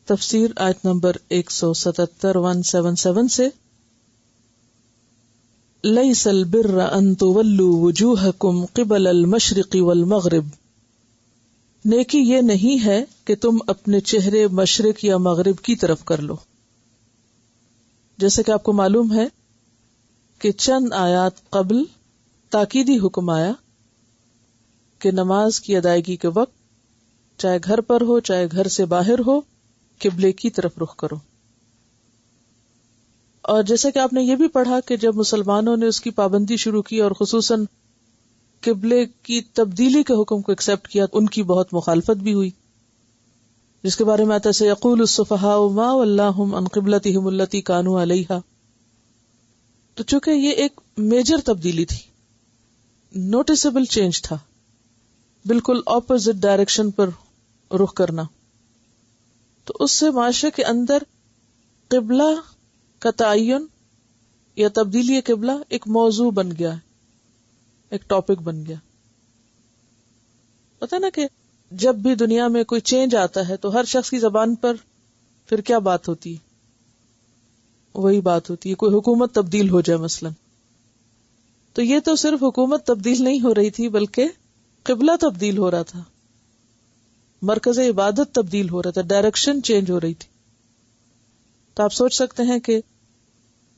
تفسیر آیت نمبر 177 سے لیس البر ان تولوا وجوہکم قبل المشرق والمغرب، نیکی یہ نہیں ہے کہ تم اپنے چہرے مشرق یا مغرب کی طرف کر لو. جیسے کہ آپ کو معلوم ہے کہ چند آیات قبل تاکیدی حکم آیا کہ نماز کی ادائیگی کے وقت چاہے گھر پر ہو چاہے گھر سے باہر ہو قبلے کی طرف رخ کرو. اور جیسے کہ آپ نے یہ بھی پڑھا کہ جب مسلمانوں نے اس کی پابندی شروع کی اور خصوصاً قبلے کی تبدیلی کے حکم کو ایکسپٹ کیا، ان کی بہت مخالفت بھی ہوئی، جس کے بارے میں آتا ہے سیقول السفہاء ما ولاھم عن قبلتہم التی کانوا علیہا. تو چونکہ یہ ایک میجر تبدیلی تھی، نوٹسبل چینج تھا، بالکل اپوزٹ ڈائریکشن پر رخ کرنا، تو اس سے معاشرے کے اندر قبلہ کا تعین یا تبدیلی قبلہ ایک موضوع بن گیا، ایک ٹاپک بن گیا. پتہ نا کہ جب بھی دنیا میں کوئی چینج آتا ہے تو ہر شخص کی زبان پر پھر کیا بات ہوتی ہے؟ وہی بات ہوتی ہے. کوئی حکومت تبدیل ہو جائے مثلا، تو یہ تو صرف حکومت تبدیل نہیں ہو رہی تھی بلکہ قبلہ تبدیل ہو رہا تھا، مرکز عبادت تبدیل ہو رہا تھا، ڈائریکشن چینج ہو رہی تھی. تو آپ سوچ سکتے ہیں کہ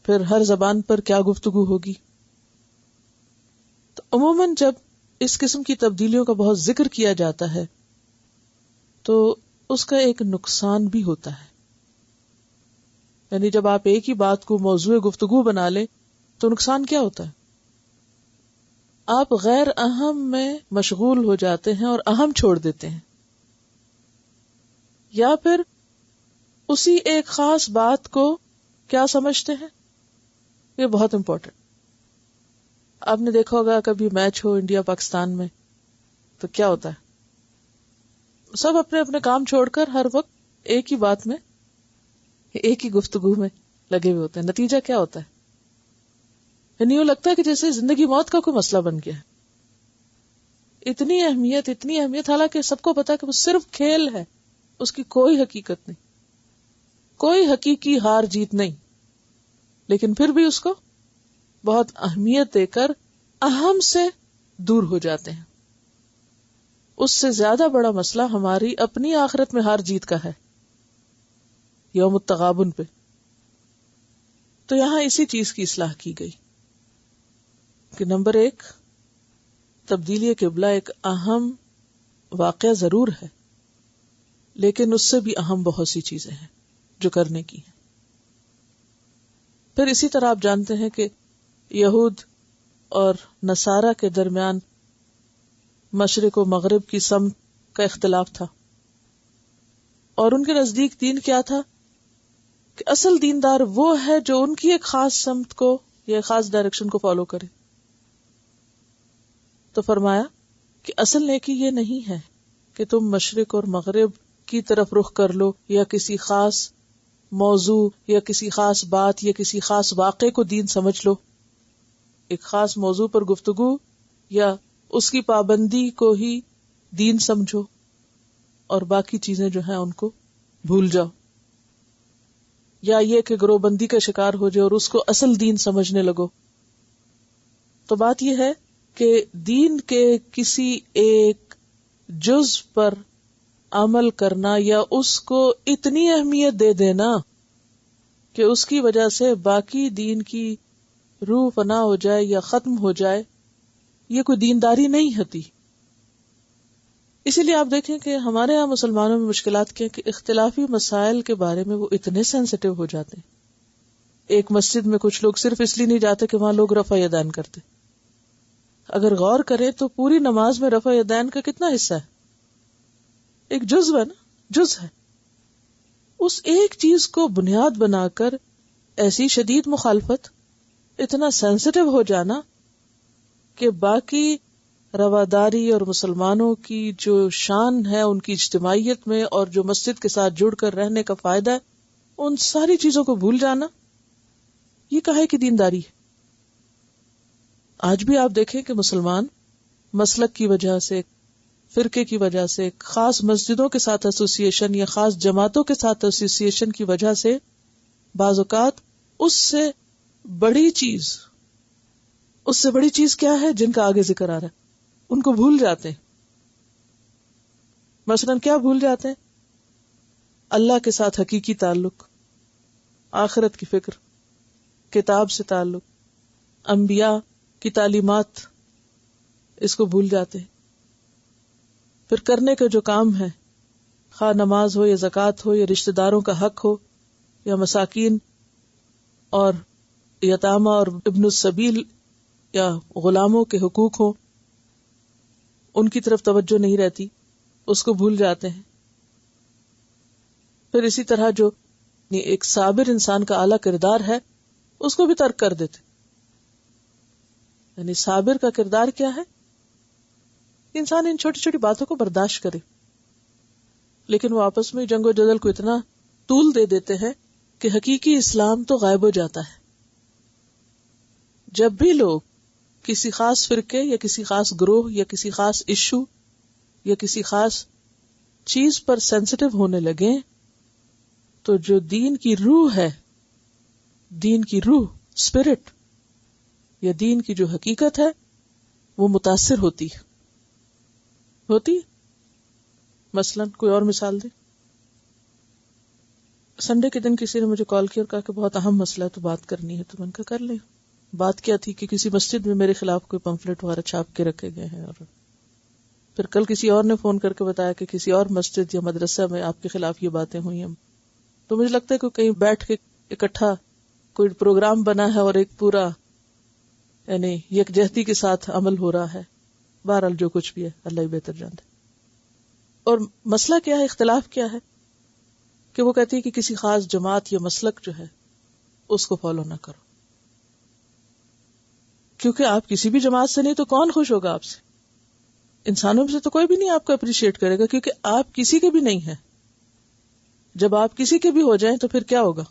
پھر ہر زبان پر کیا گفتگو ہوگی. تو عموماً جب اس قسم کی تبدیلیوں کا بہت ذکر کیا جاتا ہے تو اس کا ایک نقصان بھی ہوتا ہے. یعنی جب آپ ایک ہی بات کو موضوع گفتگو بنا لیں تو نقصان کیا ہوتا ہے؟ آپ غیر اہم میں مشغول ہو جاتے ہیں اور اہم چھوڑ دیتے ہیں، یا پھر اسی ایک خاص بات کو کیا سمجھتے ہیں یہ بہت امپورٹنٹ. آپ نے دیکھا ہوگا کبھی میچ ہو انڈیا پاکستان میں تو کیا ہوتا ہے، سب اپنے اپنے کام چھوڑ کر ہر وقت ایک ہی بات میں ایک ہی گفتگو میں لگے ہوئے ہوتے ہیں. نتیجہ کیا ہوتا ہے؟ یعنی یوں لگتا ہے کہ جیسے زندگی موت کا کوئی مسئلہ بن گیا ہے. اتنی اہمیت، حالانکہ سب کو پتا کہ وہ صرف کھیل ہے، اس کی کوئی حقیقت نہیں، کوئی حقیقی ہار جیت نہیں، لیکن پھر بھی اس کو بہت اہمیت دے کر اہم سے دور ہو جاتے ہیں. اس سے زیادہ بڑا مسئلہ ہماری اپنی آخرت میں ہار جیت کا ہے، یوم التغابن پہ. تو یہاں اسی چیز کی اصلاح کی گئی کہ نمبر 1، تبدیلی قبلہ ایک اہم واقعہ ضرور ہے، لیکن اس سے بھی اہم بہت سی چیزیں ہیں جو کرنے کی ہیں. پھر اسی طرح آپ جانتے ہیں کہ یہود اور نصارہ کے درمیان مشرق و مغرب کی سمت کا اختلاف تھا، اور ان کے نزدیک دین کیا تھا کہ اصل دیندار وہ ہے جو ان کی ایک خاص سمت کو یا خاص ڈائریکشن کو فالو کرے. تو فرمایا کہ اصل نیکی یہ نہیں ہے کہ تم مشرق اور مغرب کی طرف رخ کر لو یا کسی خاص موضوع یا کسی خاص بات یا کسی خاص واقعے کو دین سمجھ لو. ایک خاص موضوع پر گفتگو یا اس کی پابندی کو ہی دین سمجھو اور باقی چیزیں جو ہیں ان کو بھول جاؤ، یا یہ کہ گروہ بندی کا شکار ہو جائے اور اس کو اصل دین سمجھنے لگو. تو بات یہ ہے کہ دین کے کسی ایک جز پر عمل کرنا یا اس کو اتنی اہمیت دے دینا کہ اس کی وجہ سے باقی دین کی روح فنا ہو جائے یا ختم ہو جائے، یہ کوئی دینداری نہیں ہوتی. اسی لیے آپ دیکھیں کہ ہمارے یہاں مسلمانوں میں مشکلات کیا کہ اختلافی مسائل کے بارے میں وہ اتنے سینسٹیو ہو جاتے ہیں. ایک مسجد میں کچھ لوگ صرف اس لیے نہیں جاتے کہ وہاں لوگ رفع یدین کرتے. اگر غور کریں تو پوری نماز میں رفع یدین کا کتنا حصہ ہے؟ ایک جزو ہے نا، جز ہے. اس ایک چیز کو بنیاد بنا کر ایسی شدید مخالفت، اتنا سینسٹیو ہو جانا کہ باقی رواداری اور مسلمانوں کی جو شان ہے ان کی اجتماعیت میں اور جو مسجد کے ساتھ جڑ کر رہنے کا فائدہ ہے، ان ساری چیزوں کو بھول جانا، یہ کہے کہ دینداری ہے. آج بھی آپ دیکھیں کہ مسلمان مسلک کی وجہ سے، فرقے کی وجہ سے، خاص مسجدوں کے ساتھ ایسوسیشن یا خاص جماعتوں کے ساتھ ایسوسیشن کی وجہ سے بعض اوقات اس سے بڑی چیز کیا ہے جن کا آگے ذکر آ رہا ہے ان کو بھول جاتے ہیں. مثلاً کیا بھول جاتے ہیں؟ اللہ کے ساتھ حقیقی تعلق، آخرت کی فکر، کتاب سے تعلق، انبیاء کی تعلیمات، اس کو بھول جاتے ہیں. پھر کرنے کے جو کام ہے، خواہ نماز ہو یا زکوٰۃ ہو یا رشتہ داروں کا حق ہو یا مساکین اور یتامى اور ابن السبیل یا غلاموں کے حقوق ہو، ان کی طرف توجہ نہیں رہتی، اس کو بھول جاتے ہیں. پھر اسی طرح جو ایک صابر انسان کا اعلیٰ کردار ہے اس کو بھی ترک کر دیتے. یعنی صابر کا کردار کیا ہے؟ انسان ان چھوٹی چھوٹی باتوں کو برداشت کرے، لیکن وہ آپس میں جنگ و جدل کو اتنا طول دے دیتے ہیں کہ حقیقی اسلام تو غائب ہو جاتا ہے. جب بھی لوگ کسی خاص فرقے یا کسی خاص گروہ یا کسی خاص ایشو یا کسی خاص چیز پر سینسٹیو ہونے لگیں تو جو دین کی روح ہے، دین کی روح، اسپرٹ یا دین کی جو حقیقت ہے وہ متاثر ہوتی. مثلاً کوئی اور مثال دے. سنڈے کے دن کسی نے مجھے کال کیا اور کہا کہ بہت اہم مسئلہ ہے تو بات کرنی ہے. تو میں نے کہا کر لیں. بات کیا تھی کہ کسی مسجد میں میرے خلاف کوئی پمفلٹ وغیرہ چھاپ کے رکھے گئے ہیں، اور پھر کل کسی اور نے فون کر کے بتایا کہ کسی اور مسجد یا مدرسہ میں آپ کے خلاف یہ باتیں ہوئی ہیں. تو مجھے لگتا ہے کہ کہیں بیٹھ کے اکٹھا کوئی پروگرام بنا ہے اور ایک پورا یعنی یکجہتی کے ساتھ عمل ہو رہا ہے. بہرحال جو کچھ بھی ہے اللہ ہی بہتر جانتے. اور مسئلہ کیا ہے، اختلاف کیا ہے کہ وہ کہتی ہے کہ کسی خاص جماعت یا مسلک جو ہے اس کو فالو نہ کرو، کیونکہ آپ کسی بھی جماعت سے نہیں تو کون خوش ہوگا آپ سے؟ انسانوں میں سے تو کوئی بھی نہیں آپ کو اپریشیٹ کرے گا، کیونکہ آپ کسی کے بھی نہیں ہیں. جب آپ کسی کے بھی ہو جائیں تو پھر کیا ہوگا؟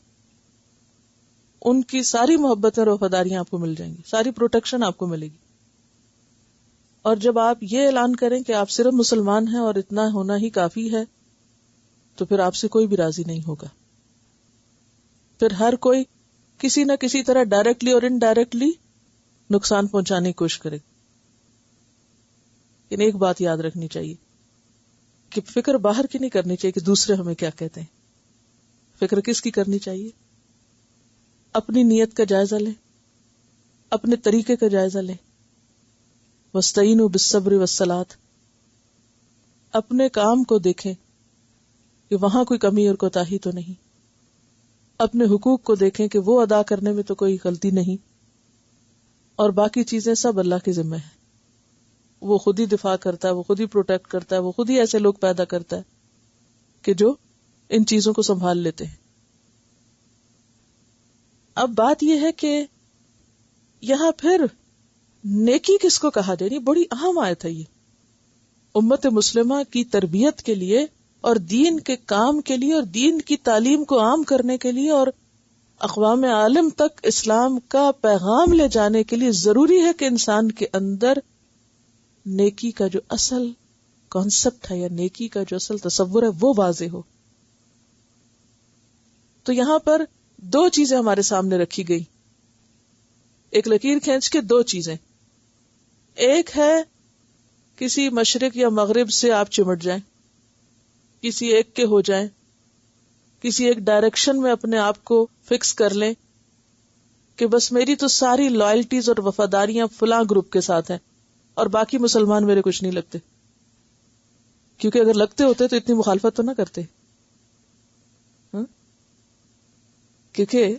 ان کی ساری محبتیں اور وفاداریاں آپ کو مل جائیں گی، ساری پروٹیکشن آپ کو ملے گی. اور جب آپ یہ اعلان کریں کہ آپ صرف مسلمان ہیں اور اتنا ہونا ہی کافی ہے تو پھر آپ سے کوئی بھی راضی نہیں ہوگا. پھر ہر کوئی کسی نہ کسی طرح ڈائریکٹلی اور انڈائریکٹلی نقصان پہنچانے کی کوشش کرے. لیکن ایک بات یاد رکھنی چاہیے کہ فکر باہر کی نہیں کرنی چاہیے کہ دوسرے ہمیں کیا کہتے ہیں. فکر کس کی کرنی چاہیے؟ اپنی نیت کا جائزہ لیں، اپنے طریقے کا جائزہ لیں. وَاسْتَعِينُوا بِالصَّبْرِ وَالصَّلَاةِ. اپنے کام کو دیکھیں کہ وہاں کوئی کمی اور کوتاہی تو نہیں. اپنے حقوق کو دیکھیں کہ وہ ادا کرنے میں تو کوئی غلطی نہیں، اور باقی چیزیں سب اللہ کے ذمہ ہیں. وہ خود ہی دفاع کرتا ہے، وہ خود ہی پروٹیکٹ کرتا ہے، وہ خود ہی ایسے لوگ پیدا کرتا ہے کہ جو ان چیزوں کو سنبھال لیتے ہیں. اب بات یہ ہے کہ یہاں پھر نیکی کس کو کہا جائے؟ بڑی اہم آیت ہے یہ. امت مسلمہ کی تربیت کے لیے اور دین کے کام کے لیے اور دین کی تعلیم کو عام کرنے کے لیے اور اقوام عالم تک اسلام کا پیغام لے جانے کے لیے ضروری ہے کہ انسان کے اندر نیکی کا جو اصل کانسیپٹ ہے یا نیکی کا جو اصل تصور ہے وہ واضح ہو. تو یہاں پر دو چیزیں ہمارے سامنے رکھی گئی، ایک لکیر کھینچ کے دو چیزیں. ایک ہے کسی مشرق یا مغرب سے آپ چمٹ جائیں، کسی ایک کے ہو جائیں، کسی ایک ڈائریکشن میں اپنے آپ کو فکس کر لیں کہ بس میری تو ساری لائلٹیز اور وفاداریاں فلاں گروپ کے ساتھ ہیں اور باقی مسلمان میرے کچھ نہیں لگتے. کیونکہ اگر لگتے ہوتے تو اتنی مخالفت تو نہ کرتے. کیونکہ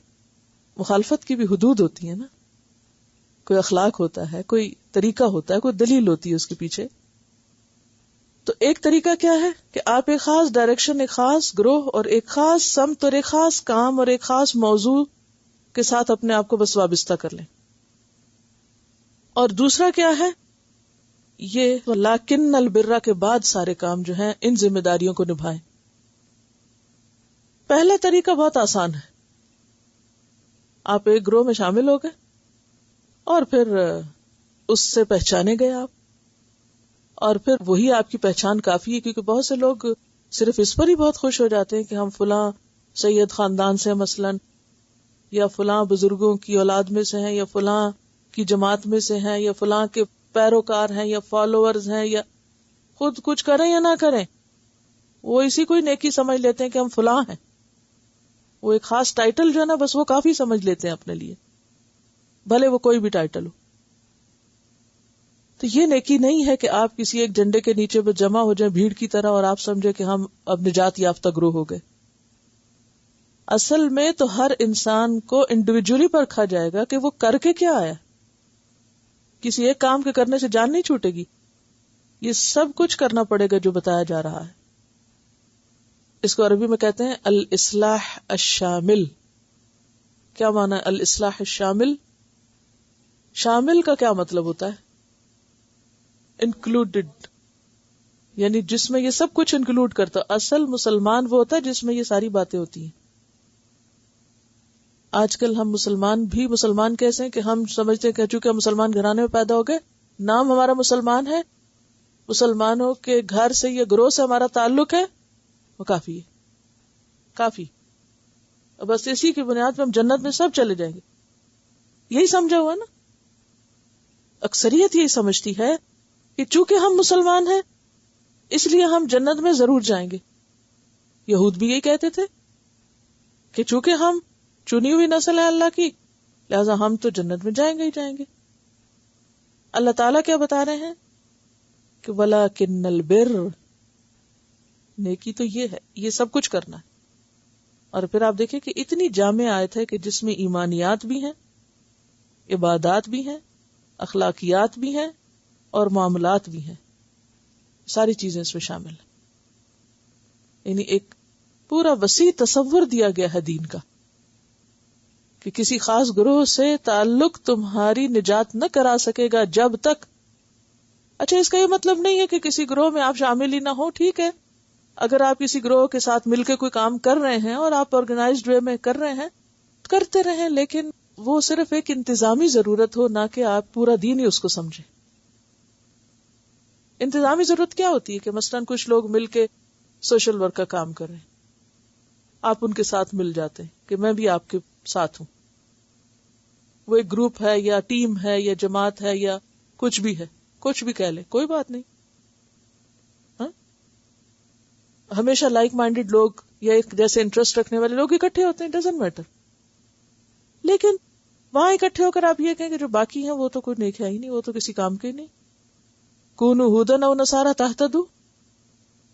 مخالفت کی بھی حدود ہوتی ہے نا، کوئی اخلاق ہوتا ہے، کوئی طریقہ ہوتا ہے، کوئی دلیل ہوتی ہے اس کے پیچھے. تو ایک طریقہ کیا ہے کہ آپ ایک خاص ڈائریکشن، ایک خاص گروہ اور ایک خاص سمت اور ایک خاص کام اور ایک خاص موضوع کے ساتھ اپنے آپ کو بس وابستہ کر لیں. اور دوسرا کیا ہے، یہ لیکن البرہ کے بعد سارے کام جو ہیں ان ذمہ داریوں کو نبھائیں. پہلا طریقہ بہت آسان ہے، آپ ایک گروہ میں شامل ہو گئے اور پھر اس سے پہچانے گئے آپ، اور پھر وہی آپ کی پہچان کافی ہے. کیونکہ بہت سے لوگ صرف اس پر ہی بہت خوش ہو جاتے ہیں کہ ہم فلاں سید خاندان سے مثلاً، یا فلاں بزرگوں کی اولاد میں سے ہیں، یا فلاں کی جماعت میں سے ہیں، یا فلاں کے پیروکار ہیں یا فالوورز ہیں، یا خود کچھ کریں یا نہ کریں وہ اسی کو ہی نیکی سمجھ لیتے ہیں کہ ہم فلاں ہیں. وہ ایک خاص ٹائٹل جو ہے نا بس وہ کافی سمجھ لیتے ہیں اپنے لیے، بھلے وہ کوئی بھی ٹائٹل ہو. تو یہ نیکی نہیں ہے کہ آپ کسی ایک جھنڈے کے نیچے پہ جمع ہو جائیں بھیڑ کی طرح اور آپ سمجھے کہ ہم اب نجات یافتہ گروہ ہو گئے. اصل میں تو ہر انسان کو انڈیویجولی پرکھا جائے گا کہ وہ کر کے کیا آیا. کسی ایک کام کے کرنے سے جان نہیں چھوٹے گی، یہ سب کچھ کرنا پڑے گا جو بتایا جا رہا ہے. اس کو عربی میں کہتے ہیں الاصلاح الشامل. کیا معنی ہے الاصلاح الشامل؟ شامل کا کیا مطلب ہوتا ہے؟ انکلوڈڈ، یعنی جس میں یہ سب کچھ انکلوڈ کرتا. اصل مسلمان وہ ہوتا ہے جس میں یہ ساری باتیں ہوتی ہیں. آج کل ہم مسلمان بھی مسلمان کیسے ہیں کہ ہم سمجھتے ہیں کہ چونکہ ہم مسلمان گھرانے میں پیدا ہو گئے، نام ہمارا مسلمان ہے، مسلمانوں کے گھر سے یا گروہ سے ہمارا تعلق ہے، وہ کافی ہے. کافی بس اسی کی بنیاد پہ ہم جنت میں سب چلے جائیں گے. یہی سمجھا ہوا نا. اکثریت یہی سمجھتی ہے کہ چونکہ ہم مسلمان ہیں اس لیے ہم جنت میں ضرور جائیں گے. یہود بھی یہی کہتے تھے کہ چونکہ ہم چنی ہوئی نسل ہے اللہ کی لہذا ہم تو جنت میں جائیں گے ہی جائیں گے. اللہ تعالیٰ کیا بتا رہے ہیں کہ وَلَكِنَّ الْبِرَّ، نیکی تو یہ ہے، یہ سب کچھ کرنا ہے. اور پھر آپ دیکھیں کہ اتنی جامع آیت ہے کہ جس میں ایمانیات بھی ہیں، عبادات بھی ہیں، اخلاقیات بھی ہیں اور معاملات بھی ہیں. ساری چیزیں اس میں شامل ہیں. یعنی ایک پورا وسیع تصور دیا گیا ہے دین کا کہ کسی خاص گروہ سے تعلق تمہاری نجات نہ کرا سکے گا جب تک. اچھا اس کا یہ مطلب نہیں ہے کہ کسی گروہ میں آپ شامل ہی نہ ہو. ٹھیک ہے، اگر آپ کسی گروہ کے ساتھ مل کے کوئی کام کر رہے ہیں اور آپ آرگنائزڈ وے میں کر رہے ہیں کرتے رہیں، لیکن وہ صرف ایک انتظامی ضرورت ہو، نہ کہ آپ پورا دین ہی اس کو سمجھیں. انتظامی ضرورت کیا ہوتی ہے کہ مثلاً کچھ لوگ مل کے سوشل ورک کا کام کر رہے ہیں، آپ ان کے ساتھ مل جاتے ہیں کہ میں بھی آپ کے ساتھ ہوں. وہ ایک گروپ ہے یا ٹیم ہے یا جماعت ہے یا کچھ بھی ہے، کچھ بھی کہہ لیں، کوئی بات نہیں. ہمیشہ لائک مائنڈیڈ لوگ یا ایک جیسے انٹرسٹ رکھنے والے لوگ اکٹھے ہوتے ہیں، ڈزنٹ میٹر. لیکن وہاں اکٹھے ہو کر آپ یہ کہیں کہ جو باقی ہیں وہ تو کوئی نیک ہے ہی نہیں، وہ تو کسی کام کے ہی نہیں. کونوا ھودن او نصارا تہتدوا،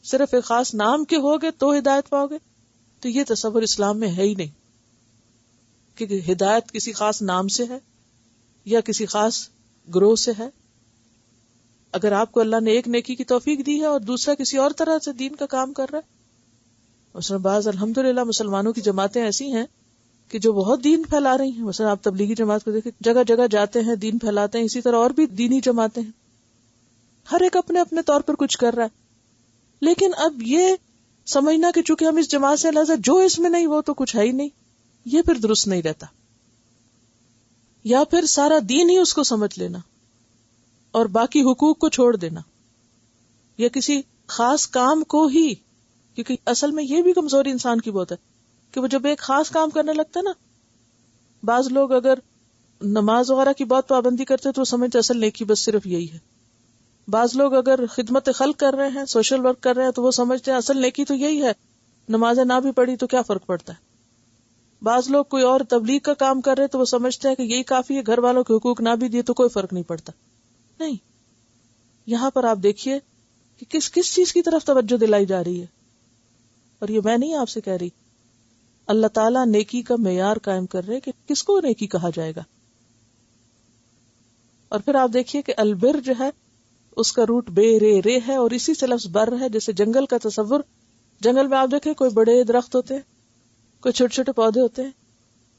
صرف ایک خاص نام کے ہوگے تو ہدایت پاؤ گے. تو یہ تصور اسلام میں ہے ہی نہیں کہ ہدایت کسی خاص نام سے ہے یا کسی خاص گروہ سے ہے. اگر آپ کو اللہ نے ایک نیکی کی توفیق دی ہے اور دوسرا کسی اور طرح سے دین کا کام کر رہا ہے، مثلا بعض الحمدللہ مسلمانوں کی جماعتیں ایسی ہیں کہ جو بہت دین پھیلا رہی ہیں. مثلا آپ تبلیغی جماعت کو دیکھیں، جگہ جگہ جاتے ہیں، دین پھیلاتے ہیں. اسی طرح اور بھی دینی جماعتیں ہیں، ہر ایک اپنے اپنے طور پر کچھ کر رہا ہے. لیکن اب یہ سمجھنا کہ چونکہ ہم اس جماعت سے لہذا جو اس میں نہیں وہ تو کچھ ہے ہی نہیں، یہ پھر درست نہیں رہتا. یا پھر سارا دین ہی اس کو سمجھ لینا اور باقی حقوق کو چھوڑ دینا، یا کسی خاص کام کو ہی. کیونکہ اصل میں یہ بھی کمزوری انسان کی بہت ہے کہ وہ جب ایک خاص کام کرنے لگتا ہے نا، بعض لوگ اگر نماز وغیرہ کی بہت پابندی کرتے تو وہ سمجھتے اصل نیکی بس صرف یہی ہے. بعض لوگ اگر خدمت خلق کر رہے ہیں، سوشل ورک کر رہے ہیں، تو وہ سمجھتے ہیں اصل نیکی تو یہی ہے، نمازیں نہ بھی پڑھی تو کیا فرق پڑتا ہے. بعض لوگ کوئی اور تبلیغ کا کام کر رہے ہیں تو وہ سمجھتے ہیں کہ یہی کافی ہے، گھر والوں کے حقوق نہ بھی دیے تو کوئی فرق نہیں پڑتا. نہیں، یہاں پر آپ دیکھیے کہ کس کس چیز کی طرف توجہ دلائی جا رہی ہے. اور یہ میں نہیں آپ سے کہہ رہی، اللہ تعالیٰ نیکی کا معیار قائم کر رہے کہ کس کو نیکی کہا جائے گا. اور پھر آپ دیکھیے کہ البر جو ہے اس کا روٹ بے رے ہے، اور اسی سے لفظ بر ہے. جیسے جنگل کا تصور، جنگل میں آپ دیکھیں کوئی بڑے درخت ہوتے ہیں، کوئی چھوٹے چھوٹے پودے ہوتے ہیں،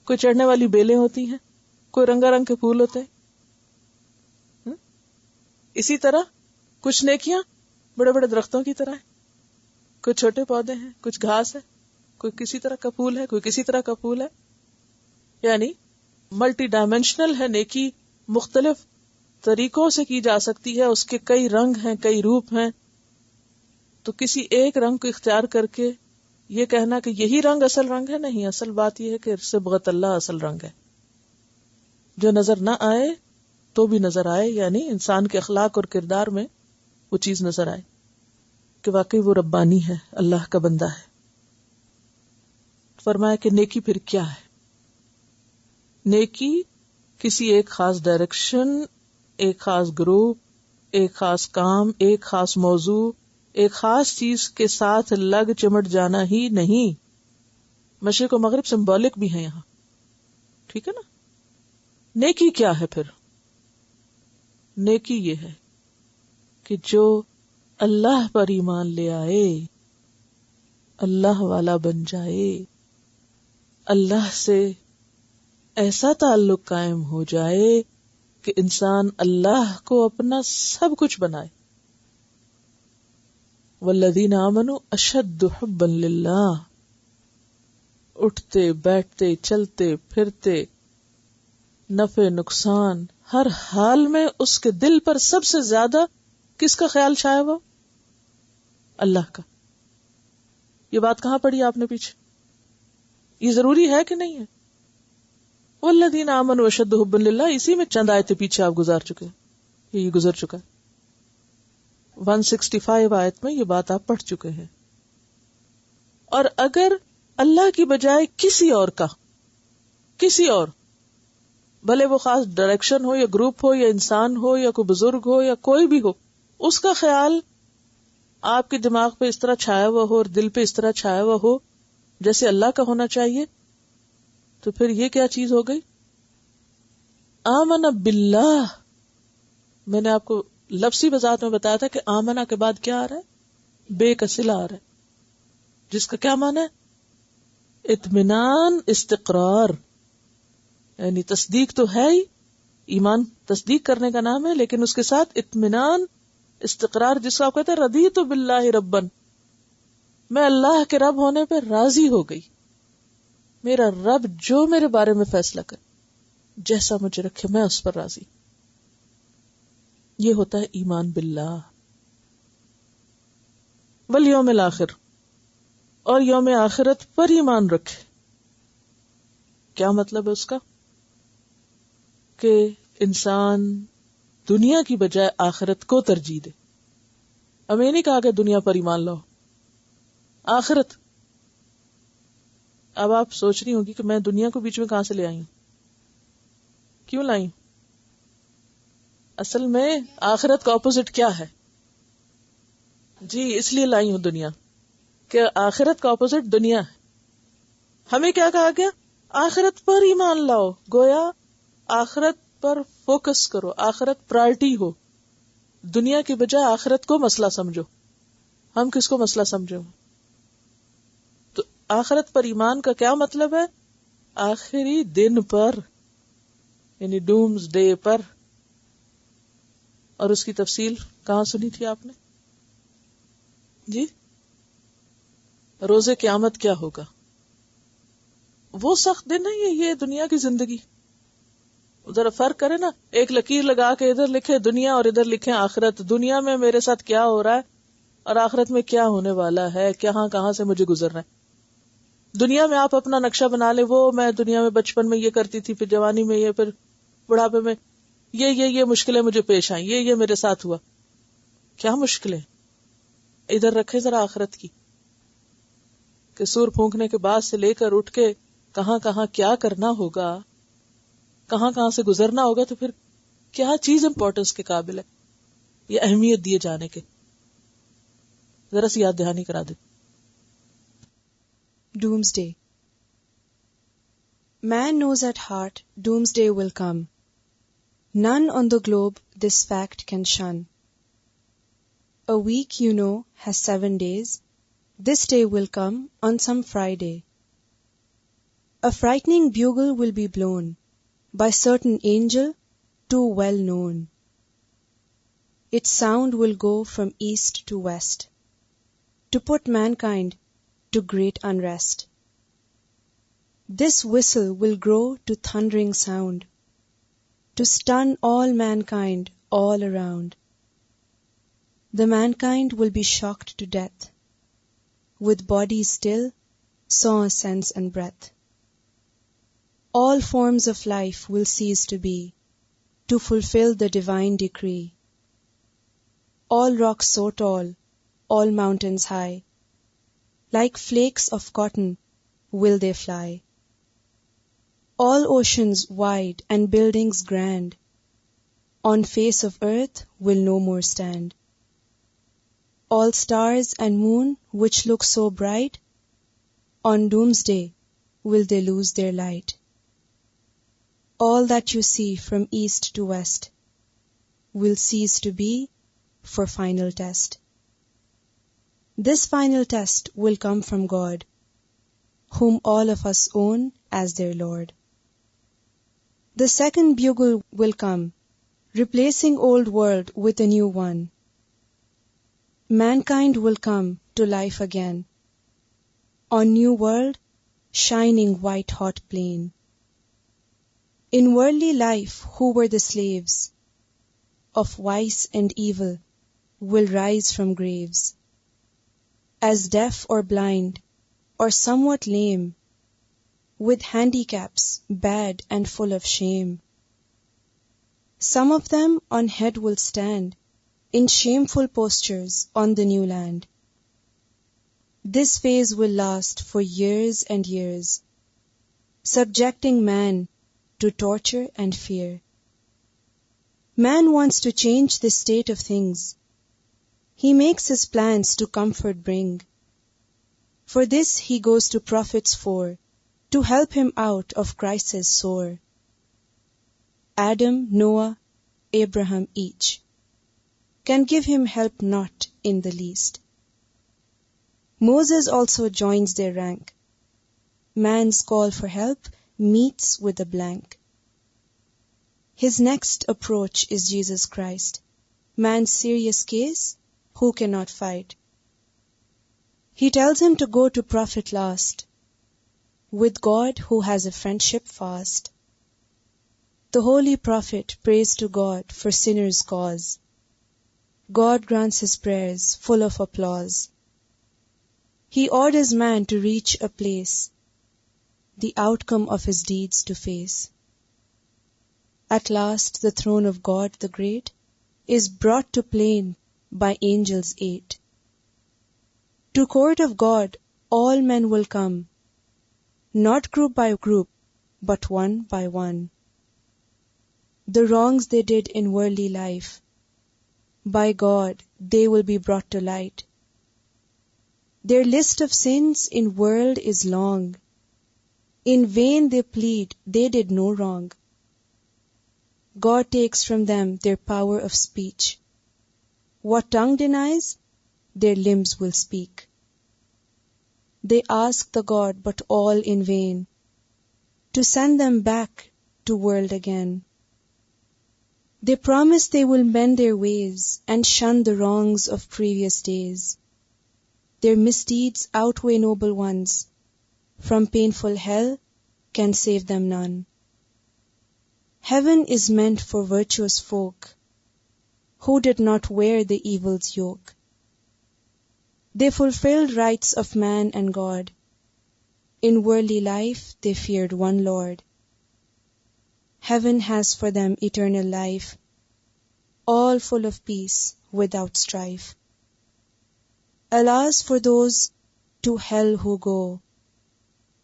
کوئی چڑھنے والی بیلیں ہوتی ہیں، کوئی رنگا رنگ کے پھول ہوتے ہیں. اسی طرح کچھ نیکیاں بڑے بڑے درختوں کی طرح ہیں، کوئی چھوٹے پودے ہیں، کچھ گھاس ہے، کوئی کسی طرح کا پھول ہے، کوئی کسی طرح کا پھول ہے. یعنی ملٹی ڈائمینشنل ہے نیکی، مختلف طریقوں سے کی جا سکتی ہے، اس کے کئی رنگ ہیں، کئی روپ ہیں، تو کسی ایک رنگ کو اختیار کر کے یہ کہنا کہ یہی رنگ اصل رنگ ہے، نہیں. اصل بات یہ ہے کہ صبغت اللہ اصل رنگ ہے، جو نظر نہ آئے تو بھی نظر آئے، یعنی انسان کے اخلاق اور کردار میں وہ چیز نظر آئے کہ واقعی وہ ربانی ہے، اللہ کا بندہ ہے. فرمایا کہ نیکی پھر کیا ہے؟ نیکی کسی ایک خاص ڈائریکشن، ایک خاص گروپ، ایک خاص کام، ایک خاص موضوع، ایک خاص چیز کے ساتھ لگ چمٹ جانا ہی نہیں. مشرق و مغرب سمبولک بھی ہے یہاں، ٹھیک ہے نا. نیکی کیا ہے پھر؟ نیکی یہ ہے کہ جو اللہ پر ایمان لے آئے، اللہ والا بن جائے، اللہ سے ایسا تعلق قائم ہو جائے کہ انسان اللہ کو اپنا سب کچھ بنائے. والذین آمنوا اشد حبا للہ، اٹھتے بیٹھتے چلتے پھرتے نفع نقصان ہر حال میں اس کے دل پر سب سے زیادہ کس کا خیال چھایا ہوا؟ اللہ کا. یہ بات کہاں پڑھی آپ نے پیچھے؟ یہ ضروری ہے کہ نہیں ہے؟ والذین آمنوا اشد حبا للہ، اسی میں چند آیتیں پیچھے آپ گزار چکے ہیں، یہ گزر چکا ہے. 165 آیت میں یہ بات آپ پڑھ چکے ہیں. اور اگر اللہ کی بجائے کسی اور کا، کسی اور، بھلے وہ خاص ڈائریکشن ہو یا گروپ ہو یا انسان ہو یا کوئی بزرگ ہو یا کوئی بھی ہو، اس کا خیال آپ کے دماغ پہ اس طرح چھایا ہوا ہو اور دل پہ اس طرح چھایا ہوا ہو جیسے اللہ کا ہونا چاہیے، تو پھر یہ کیا چیز ہو گئی؟ آمن باللہ. میں نے آپ کو لفظی وضاحت میں بتایا تھا کہ آمنہ کے بعد کیا آ رہا ہے؟ بے کا صلہ آ رہا ہے، جس کا کیا معنی ہے؟ اطمینان، استقرار. یعنی تصدیق تو ہے ہی، ایمان تصدیق کرنے کا نام ہے، لیکن اس کے ساتھ اطمینان، استقرار، جس کو آپ کہتے ہیں رضیت باللہ ربن، میں اللہ کے رب ہونے پہ راضی ہو گئی. میرا رب جو میرے بارے میں فیصلہ کرے، جیسا مجھے رکھے، میں اس پر راضی. یہ ہوتا ہے ایمان باللہ. والیوم الآخر، اور یوم آخرت پر ایمان رکھے. کیا مطلب ہے اس کا؟ کہ انسان دنیا کی بجائے آخرت کو ترجیح دے. اب یہ نہیں کہا کہ دنیا پر ایمان لاؤ، آخرت. اب آپ سوچ رہی ہوں گی کہ میں دنیا کو بیچ میں کہاں سے لے آئی ہوں، کیوں لائی ہوں؟ اصل میں آخرت کا اپوزٹ کیا ہے؟ جی اس لیے لائی ہوں دنیا، کہ آخرت کا اپوزٹ دنیا ہے. ہمیں کیا کہا گیا؟ آخرت پر ایمان لاؤ. گویا آخرت پر فوکس کرو، آخرت پرائرٹی ہو، دنیا کی بجائے آخرت کو مسئلہ سمجھو. ہم کس کو مسئلہ سمجھو؟ تو آخرت پر ایمان کا کیا مطلب ہے؟ آخری دن پر، یعنی ڈومز ڈے پر. اور اس کی تفصیل کہاں سنی تھی آپ نے؟ جی، روز قیامت کیا ہوگا؟ وہ سخت دن ہے یہ دنیا کی زندگی. ذرا فرق کرے نا، ایک لکیر لگا کے ادھر لکھے دنیا اور ادھر لکھے آخرت. دنیا میں میرے ساتھ کیا ہو رہا ہے اور آخرت میں کیا ہونے والا ہے، کہاں سے مجھے گزرنا ہے. دنیا میں آپ اپنا نقشہ بنا لے، وہ میں دنیا میں بچپن میں یہ کرتی تھی، پھر جوانی میں یہ، پھر بڑھاپے میں یہ مشکلیں مجھے پیش آئیں، یہ میرے ساتھ ہوا. کیا مشکلیں؟ ادھر رکھے ذرا آخرت کی، کہ سور پھونکنے کے بعد سے لے کر اٹھ کے کہاں کہاں کیا کرنا ہوگا، کہاں کہاں سے گزرنا ہوگا. تو پھر کیا چیز امپورٹنس کے قابل ہے، یہ اہمیت دیے جانے کے. ذرا سی یاد دہانی کرا دے. Doomsday. Man knows at heart doomsday will come. None on the globe this fact can shun. A week, you know, has 7 days. This day will come on some Friday. A frightening bugle will be blown by certain angel too well known. Its sound will go from east to west, to put mankind to great unrest. This whistle will grow to thundering sound, to stun all mankind all around. The mankind will be shocked to death, with bodies still, sans sense and breath. All forms of life will cease to be, to fulfill the divine decree. All rocks so tall, all mountains high, like flakes of cotton will they fly. All oceans wide and buildings grand, on face of earth will no more stand. All stars and moon which look so bright, on doomsday will they lose their light. All that you see from east to west will cease to be for final test. This final test will come from God, whom all of us own as their Lord. The second bugle will come, replacing old world with a new one. Mankind will come to life again, on new world, shining white hot plain. In worldly life, who were the slaves of vice and evil will rise from graves, as deaf or blind or somewhat lame, with handicaps bad and full of shame. Some of them on head will stand, in shameful postures on the new land. This phase will last for years and years, subjecting man to torture and fear. Man wants to change this state of things. He makes his plans to comfort bring. For this he goes to prophets four, to help him out of crisis sore. Adam, Noah, Abraham each can give him help not in the least. Moses also joins their rank. Man's call for help meets with a blank. His next approach is Jesus Christ, man's serious case, who cannot fight. He tells him to go to prophet last, with God who has a friendship fast. The holy prophet prays to God for sinners' cause. God grants his prayers full of applause. He orders man to reach a place, the outcome of his deeds to face. At last the throne of God the great is brought to plain by angels 8. To court of God all men will come, not group by group, but one by one. The wrongs they did in worldly life, by God they will be brought to light. Their list of sins in world is long. In vain they plead they did no wrong. God takes from them their power of speech. What tongue denies, their limbs will speak. They ask the God, but all in vain, to send them back to world again. They promise they will mend their ways and shun the wrongs of previous days. Their misdeeds outweigh noble ones. From painful hell can save them none. Heaven is meant for virtuous folk, who did not wear the evil's yoke. They fulfilled rights of man and God. In worldly life they feared one Lord. Heaven has for them eternal life, all full of peace without strife. Alas for those to hell who go,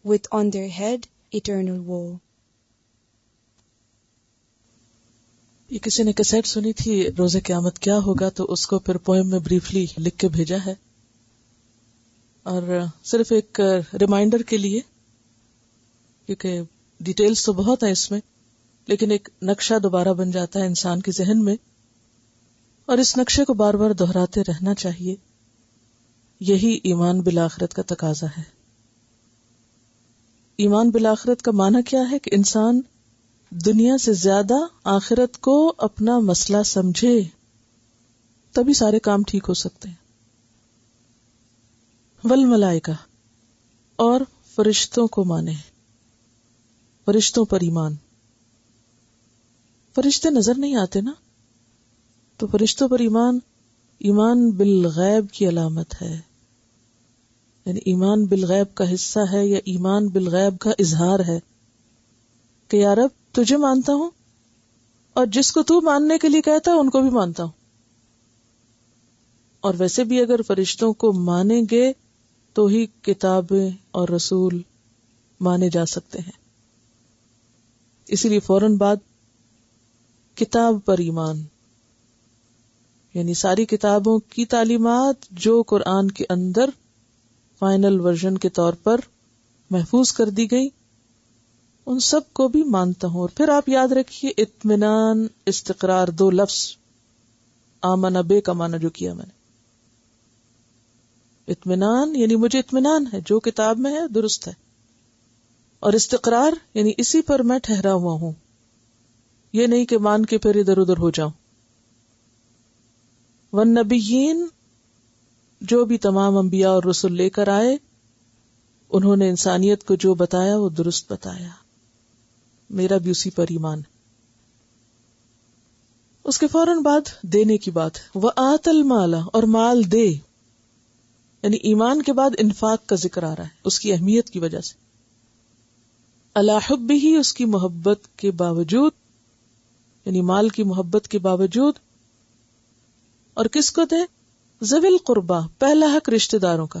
with on their head eternal woe. یہ کسی نے cassette سنی تھی روز قیامت کیا ہوگا، تو اس کو پھر پوئم میں بریفلی لکھ کے بھیجا ہے، اور صرف ایک ریمائنڈر کے لیے، کیونکہ ڈیٹیلز تو بہت ہیں اس میں، لیکن ایک نقشہ دوبارہ بن جاتا ہے انسان کے ذہن میں، اور اس نقشے کو بار بار دہراتے رہنا چاہیے. یہی ایمان بالآخرت کا تقاضا ہے. ایمان بالآخرت کا معنی کیا ہے؟ کہ انسان دنیا سے زیادہ آخرت کو اپنا مسئلہ سمجھے، تبھی سارے کام ٹھیک ہو سکتے ہیں. والملائکہ، اور فرشتوں کو مانے، فرشتوں پر ایمان. فرشتے نظر نہیں آتے نا، تو فرشتوں پر ایمان بالغیب کی علامت ہے، یعنی ایمان بالغیب کا حصہ ہے یا ایمان بالغیب کا اظہار ہے کہ یا رب تجھے مانتا ہوں اور جس کو تو ماننے کے لیے کہتا ہے ان کو بھی مانتا ہوں. اور ویسے بھی اگر فرشتوں کو مانیں گے تو ہی کتابیں اور رسول مانے جا سکتے ہیں. اسی لیے فوراً بعد کتاب پر ایمان، یعنی ساری کتابوں کی تعلیمات جو قرآن کے اندر فائنل ورژن کے طور پر محفوظ کر دی گئی، ان سب کو بھی مانتا ہوں. اور پھر آپ یاد رکھیے اطمینان، استقرار، دو لفظ آمن بے کا معنی جو کیا میں نے. اطمینان یعنی مجھے اطمینان ہے جو کتاب میں ہے درست ہے، اور استقرار یعنی اسی پر میں ٹھہرا ہوا ہوں، یہ نہیں کہ مان کے پھر ادھر ادھر ہو جاؤں. والنبیین، جو بھی تمام انبیاء اور رسل لے کر آئے انہوں نے انسانیت کو جو بتایا وہ درست بتایا، میرا بھی اسی پر ایمان ہے. اس کے فوراً بعد دینے کی بات، وآت المال، اور مال دے، یعنی ایمان کے بعد انفاق کا ذکر آ رہا ہے اس کی اہمیت کی وجہ سے. علی حبہ، اس کی محبت کے باوجود، یعنی مال کی محبت کے باوجود. اور کس کو دے؟ ذوی القربہ، پہلا حق رشتہ داروں کا،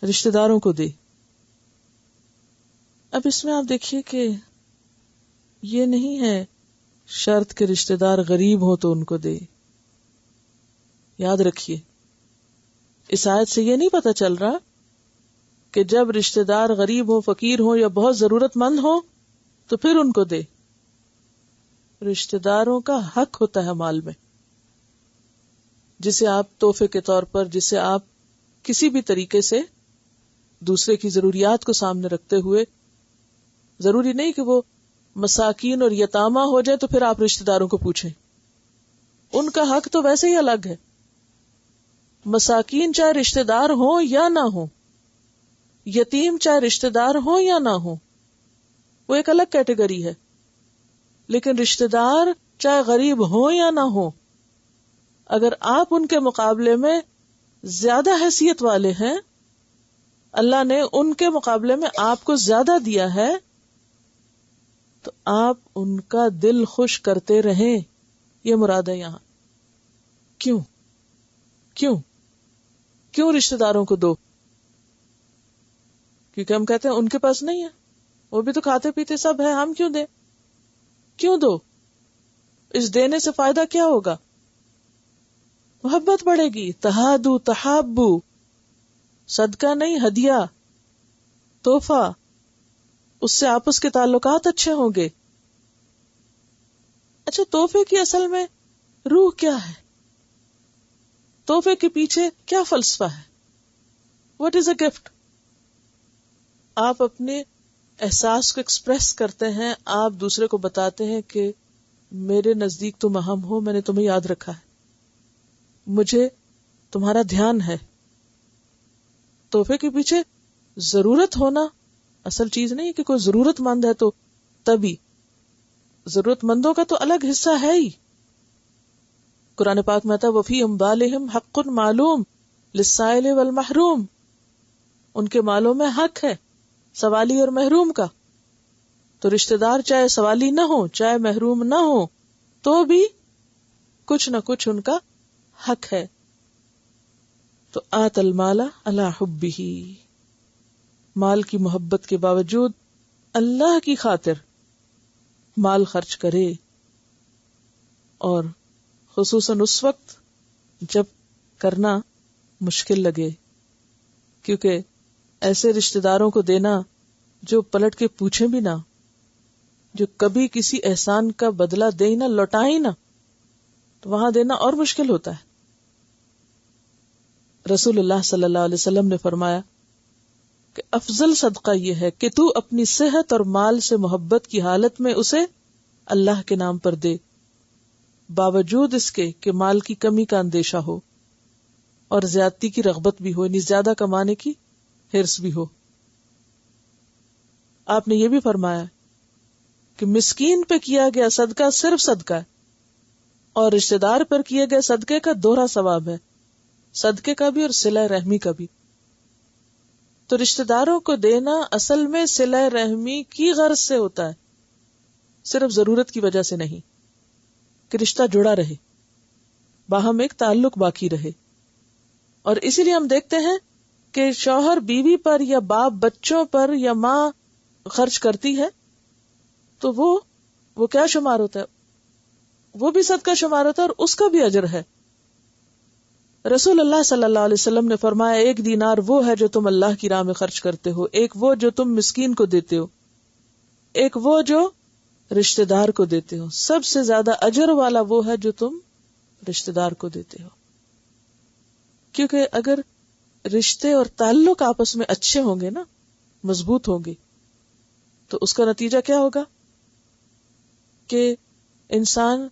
رشتہ داروں کو دے. اب اس میں آپ دیکھیے کہ یہ نہیں ہے شرط کہ رشتہ دار غریب ہو تو ان کو دے. یاد رکھیے اس آیت سے یہ نہیں پتہ چل رہا کہ جب رشتہ دار غریب ہو، فقیر ہو یا بہت ضرورت مند ہو تو پھر ان کو دے. رشتہ داروں کا حق ہوتا ہے مال میں، جسے آپ تحفے کے طور پر، جسے آپ کسی بھی طریقے سے دوسرے کی ضروریات کو سامنے رکھتے ہوئے، ضروری نہیں کہ وہ مساکین اور یتامہ ہو جائے تو پھر آپ رشتہ داروں کو پوچھیں، ان کا حق تو ویسے ہی الگ ہے. مساکین چاہے رشتہ دار ہوں یا نہ ہوں، یتیم چاہے رشتہ دار ہوں یا نہ ہوں، وہ ایک الگ کیٹیگری ہے. لیکن رشتہ دار چاہے غریب ہوں یا نہ ہوں، اگر آپ ان کے مقابلے میں زیادہ حیثیت والے ہیں، اللہ نے ان کے مقابلے میں آپ کو زیادہ دیا ہے، تو آپ ان کا دل خوش کرتے رہیں، یہ مراد ہے یہاں. کیوں رشتہ داروں کو دو؟ کیونکہ ہم کہتے ہیں ان کے پاس نہیں ہے، وہ بھی تو کھاتے پیتے سب ہے، ہم کیوں دیں؟ کیوں دو؟ اس دینے سے فائدہ کیا ہوگا؟ محبت بڑھے گی. تہادو تحابو، صدقہ نہیں ہدیہ، تحفہ، اس سے آپس کے تعلقات اچھے ہوں گے. اچھا، تحفے کی اصل میں روح کیا ہے؟ تحفے کے پیچھے کیا فلسفہ ہے؟ What is a gift? آپ اپنے احساس کو ایکسپریس کرتے ہیں، آپ دوسرے کو بتاتے ہیں کہ میرے نزدیک تم اہم ہو، میں نے تمہیں یاد رکھا ہے، مجھے تمہارا دھیان ہے. تحفے کے پیچھے ضرورت ہونا اصل چیز نہیں کہ کوئی ضرورت مند ہے تو تبھی. ضرورت مندوں کا تو الگ حصہ ہے ہی. قرآن پاک میں آتا ہے وفی اموالہم حق معلوم للسائل والمحروم، ان کے مالوں میں حق ہے سوالی اور محروم کا. تو رشتہ دار چاہے سوالی نہ ہو، چاہے محروم نہ ہو، تو بھی کچھ نہ کچھ ان کا حق ہے. تو آت المال علی حبہ، مال کی محبت کے باوجود اللہ کی خاطر مال خرچ کرے، اور خصوصاً اس وقت جب کرنا مشکل لگے، کیونکہ ایسے رشتہ داروں کو دینا جو پلٹ کے پوچھیں بھی نہ، جو کبھی کسی احسان کا بدلہ دے ہی نہ، لوٹائیں ہی نہ، تو وہاں دینا اور مشکل ہوتا ہے. رسول اللہ صلی اللہ علیہ وسلم نے فرمایا کہ افضل صدقہ یہ ہے کہ تو اپنی صحت اور مال سے محبت کی حالت میں اسے اللہ کے نام پر دے، باوجود اس کے کہ مال کی کمی کا اندیشہ ہو اور زیادتی کی رغبت بھی ہو، یعنی زیادہ کمانے کی حرص بھی ہو. آپ نے یہ بھی فرمایا کہ مسکین پہ کیا گیا صدقہ صرف صدقہ ہے، اور رشتہ دار پر کیے گئے صدقے کا دوہرا ثواب ہے، صدقے کا بھی اور صلہ رحمی کا بھی. تو رشتہ داروں کو دینا اصل میں صلہ رحمی کی غرض سے ہوتا ہے، صرف ضرورت کی وجہ سے نہیں، کہ رشتہ جڑا رہے، باہم ایک تعلق باقی رہے. اور اسی لیے ہم دیکھتے ہیں کہ شوہر بیوی پر یا باپ بچوں پر یا ماں خرچ کرتی ہے تو وہ کیا شمار ہوتا ہے؟ وہ بھی صدقہ شمار ہوتا ہے اور اس کا بھی اجر ہے. رسول اللہ صلی اللہ علیہ وسلم نے فرمایا 1 دینار وہ ہے جو تم اللہ کی راہ میں خرچ کرتے ہو، ایک وہ جو تم مسکین کو دیتے ہو، ایک وہ جو رشتہ دار کو دیتے ہو. سب سے زیادہ اجر والا وہ ہے جو تم رشتہ دار کو دیتے ہو، کیونکہ اگر رشتے اور تعلق آپس میں اچھے ہوں گے نا، مضبوط ہوں گے، تو اس کا نتیجہ کیا ہوگا کہ انسان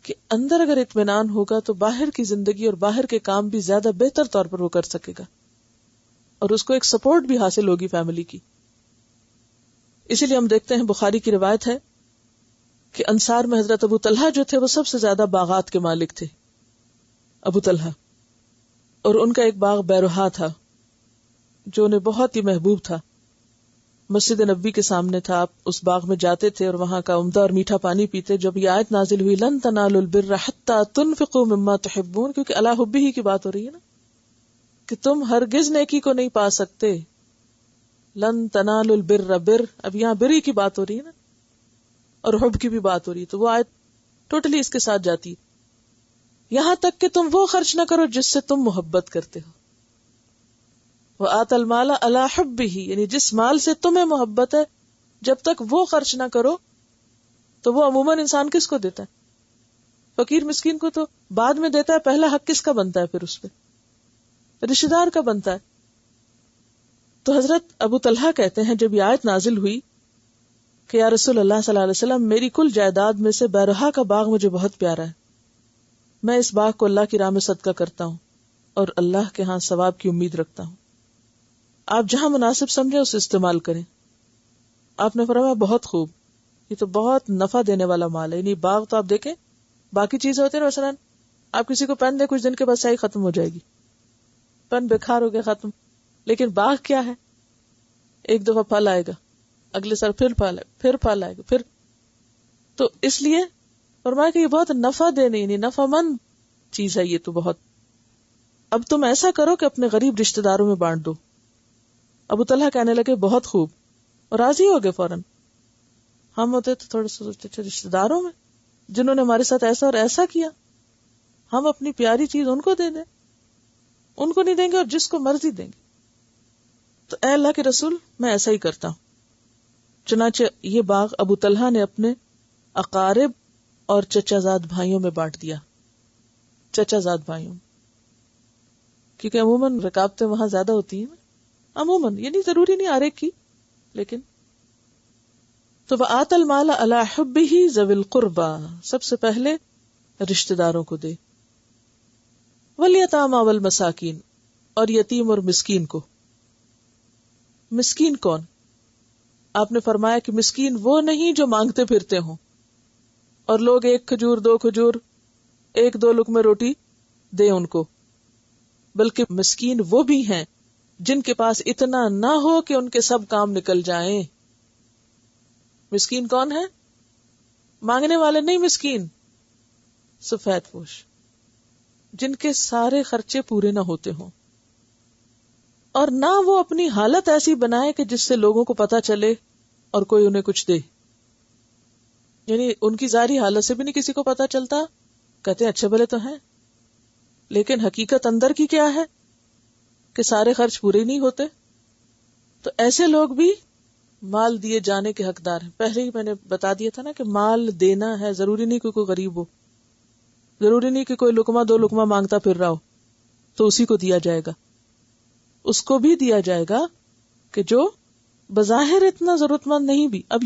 کے اندر اگر اطمینان ہوگا تو باہر کی زندگی اور باہر کے کام بھی زیادہ بہتر طور پر وہ کر سکے گا، اور اس کو ایک سپورٹ بھی حاصل ہوگی فیملی کی. اسی لیے ہم دیکھتے ہیں بخاری کی روایت ہے کہ انصار میں حضرت ابو طلحہ جو تھے وہ سب سے زیادہ باغات کے مالک تھے، ابو طلحہ، اور ان کا ایک باغ بیروہا تھا جو انہیں بہت ہی محبوب تھا. مسجد نبی کے سامنے تھا، آپ اس باغ میں جاتے تھے اور وہاں کا عمدہ اور میٹھا پانی پیتے. جب یہ آیت نازل ہوئی لن تنالوا البر حتی تنفقوا مما تحبون، کیونکہ اللہ حبہ ہی کی بات ہو رہی ہے نا، کہ تم ہرگز نیکی کو نہیں پا سکتے. لن تنالوا البر، بر، اب یہاں بری کی بات ہو رہی ہے نا، اور حب کی بھی بات ہو رہی ہے، تو وہ آیت ٹوٹلی اس کے ساتھ جاتی ہے. یہاں تک کہ تم وہ خرچ نہ کرو جس سے تم محبت کرتے ہو. وآتى المال على حبه، یعنی جس مال سے تمہیں محبت ہے جب تک وہ خرچ نہ کرو تو وہ عموماً انسان کس کو دیتا ہے؟ فقیر مسکین کو تو بعد میں دیتا ہے، پہلا حق کس کا بنتا ہے؟ پھر اس پہ رشتہ دار کا بنتا ہے. تو حضرت ابو طلحہ کہتے ہیں جب یہ آیت نازل ہوئی کہ یا رسول اللہ صلی اللہ علیہ وسلم، میری کل جائیداد میں سے بیروہا کا باغ مجھے بہت پیارا ہے، میں اس باغ کو اللہ کی راہ میں صدقہ کرتا ہوں اور اللہ کے ہاں ثواب کی امید رکھتا ہوں، آپ جہاں مناسب سمجھیں اسے استعمال کریں. آپ نے فرمایا بہت خوب، یہ تو بہت نفع دینے والا مال ہے. یعنی باغ تو آپ دیکھیں، باقی چیزیں ہوتی ہیں، مثلا آپ کسی کو پین دیں، کچھ دن کے بعد سیاہی ختم ہو جائے گی، پین بیکار ہو گیا، ختم. لیکن باغ کیا ہے؟ ایک دفعہ پھل آئے گا، اگلے سال پھر پھل آئے گا، پھر. تو اس لیے فرمایا کہ یہ بہت نفع دینے، یعنی نفع مند چیز ہے یہ تو بہت. اب تم ایسا کرو کہ اپنے غریب رشتہ داروں میں بانٹ دو. ابو طلحہ کہنے لگے بہت خوب، اور راضی ہو گئے فوراً. ہم ہوتے تو تھوڑے سوچتے تھے رشتہ داروں میں جنہوں نے ہمارے ساتھ ایسا اور ایسا کیا، ہم اپنی پیاری چیز ان کو دے دیں، ان کو نہیں دیں گے اور جس کو مرضی دیں گے. تو اے اللہ کے رسول، میں ایسا ہی کرتا ہوں. چنانچہ یہ باغ ابو طلحہ نے اپنے اقارب اور چچا زاد بھائیوں میں بانٹ دیا. چچا زاد بھائیوں، کیونکہ عموماً رکابتیں وہاں زیادہ ہوتی ہیں، عموماً، یعنی ضروری نہیں ہر ایک کی، لیکن. تو وآتى المال على حبه ذوي القربى، سب سے پہلے رشتہ داروں کو دے. والیتامى والمساکین، اور یتیم اور مسکین کو. مسکین کون؟ آپ نے فرمایا کہ مسکین وہ نہیں جو مانگتے پھرتے ہوں اور لوگ 1 کھجور 2 کھجور 1-2 لقمے روٹی دے ان کو، بلکہ مسکین وہ بھی ہیں جن کے پاس اتنا نہ ہو کہ ان کے سب کام نکل جائیں. مسکین کون ہے؟ مانگنے والے نہیں، مسکین سفید پوش، جن کے سارے خرچے پورے نہ ہوتے ہوں، اور نہ وہ اپنی حالت ایسی بنائے کہ جس سے لوگوں کو پتا چلے اور کوئی انہیں کچھ دے. یعنی ان کی ظاہری حالت سے بھی نہیں کسی کو پتا چلتا، کہتے ہیں اچھے بھلے تو ہیں، لیکن حقیقت اندر کی کیا ہے کہ سارے خرچ پورے نہیں ہوتے. تو ایسے لوگ بھی مال دیے جانے کے حقدار ہیں. پہلے ہی میں نے بتا دیا تھا نا کہ مال دینا ہے، ضروری نہیں کہ کوئی غریب ہو، ضروری نہیں کہ کوئی لقمہ 2 لقمہ مانگتا پھر رہا ہو تو اسی کو دیا جائے گا. اس کو بھی دیا جائے گا کہ جو بظاہر اتنا ضرورت مند نہیں بھی. اب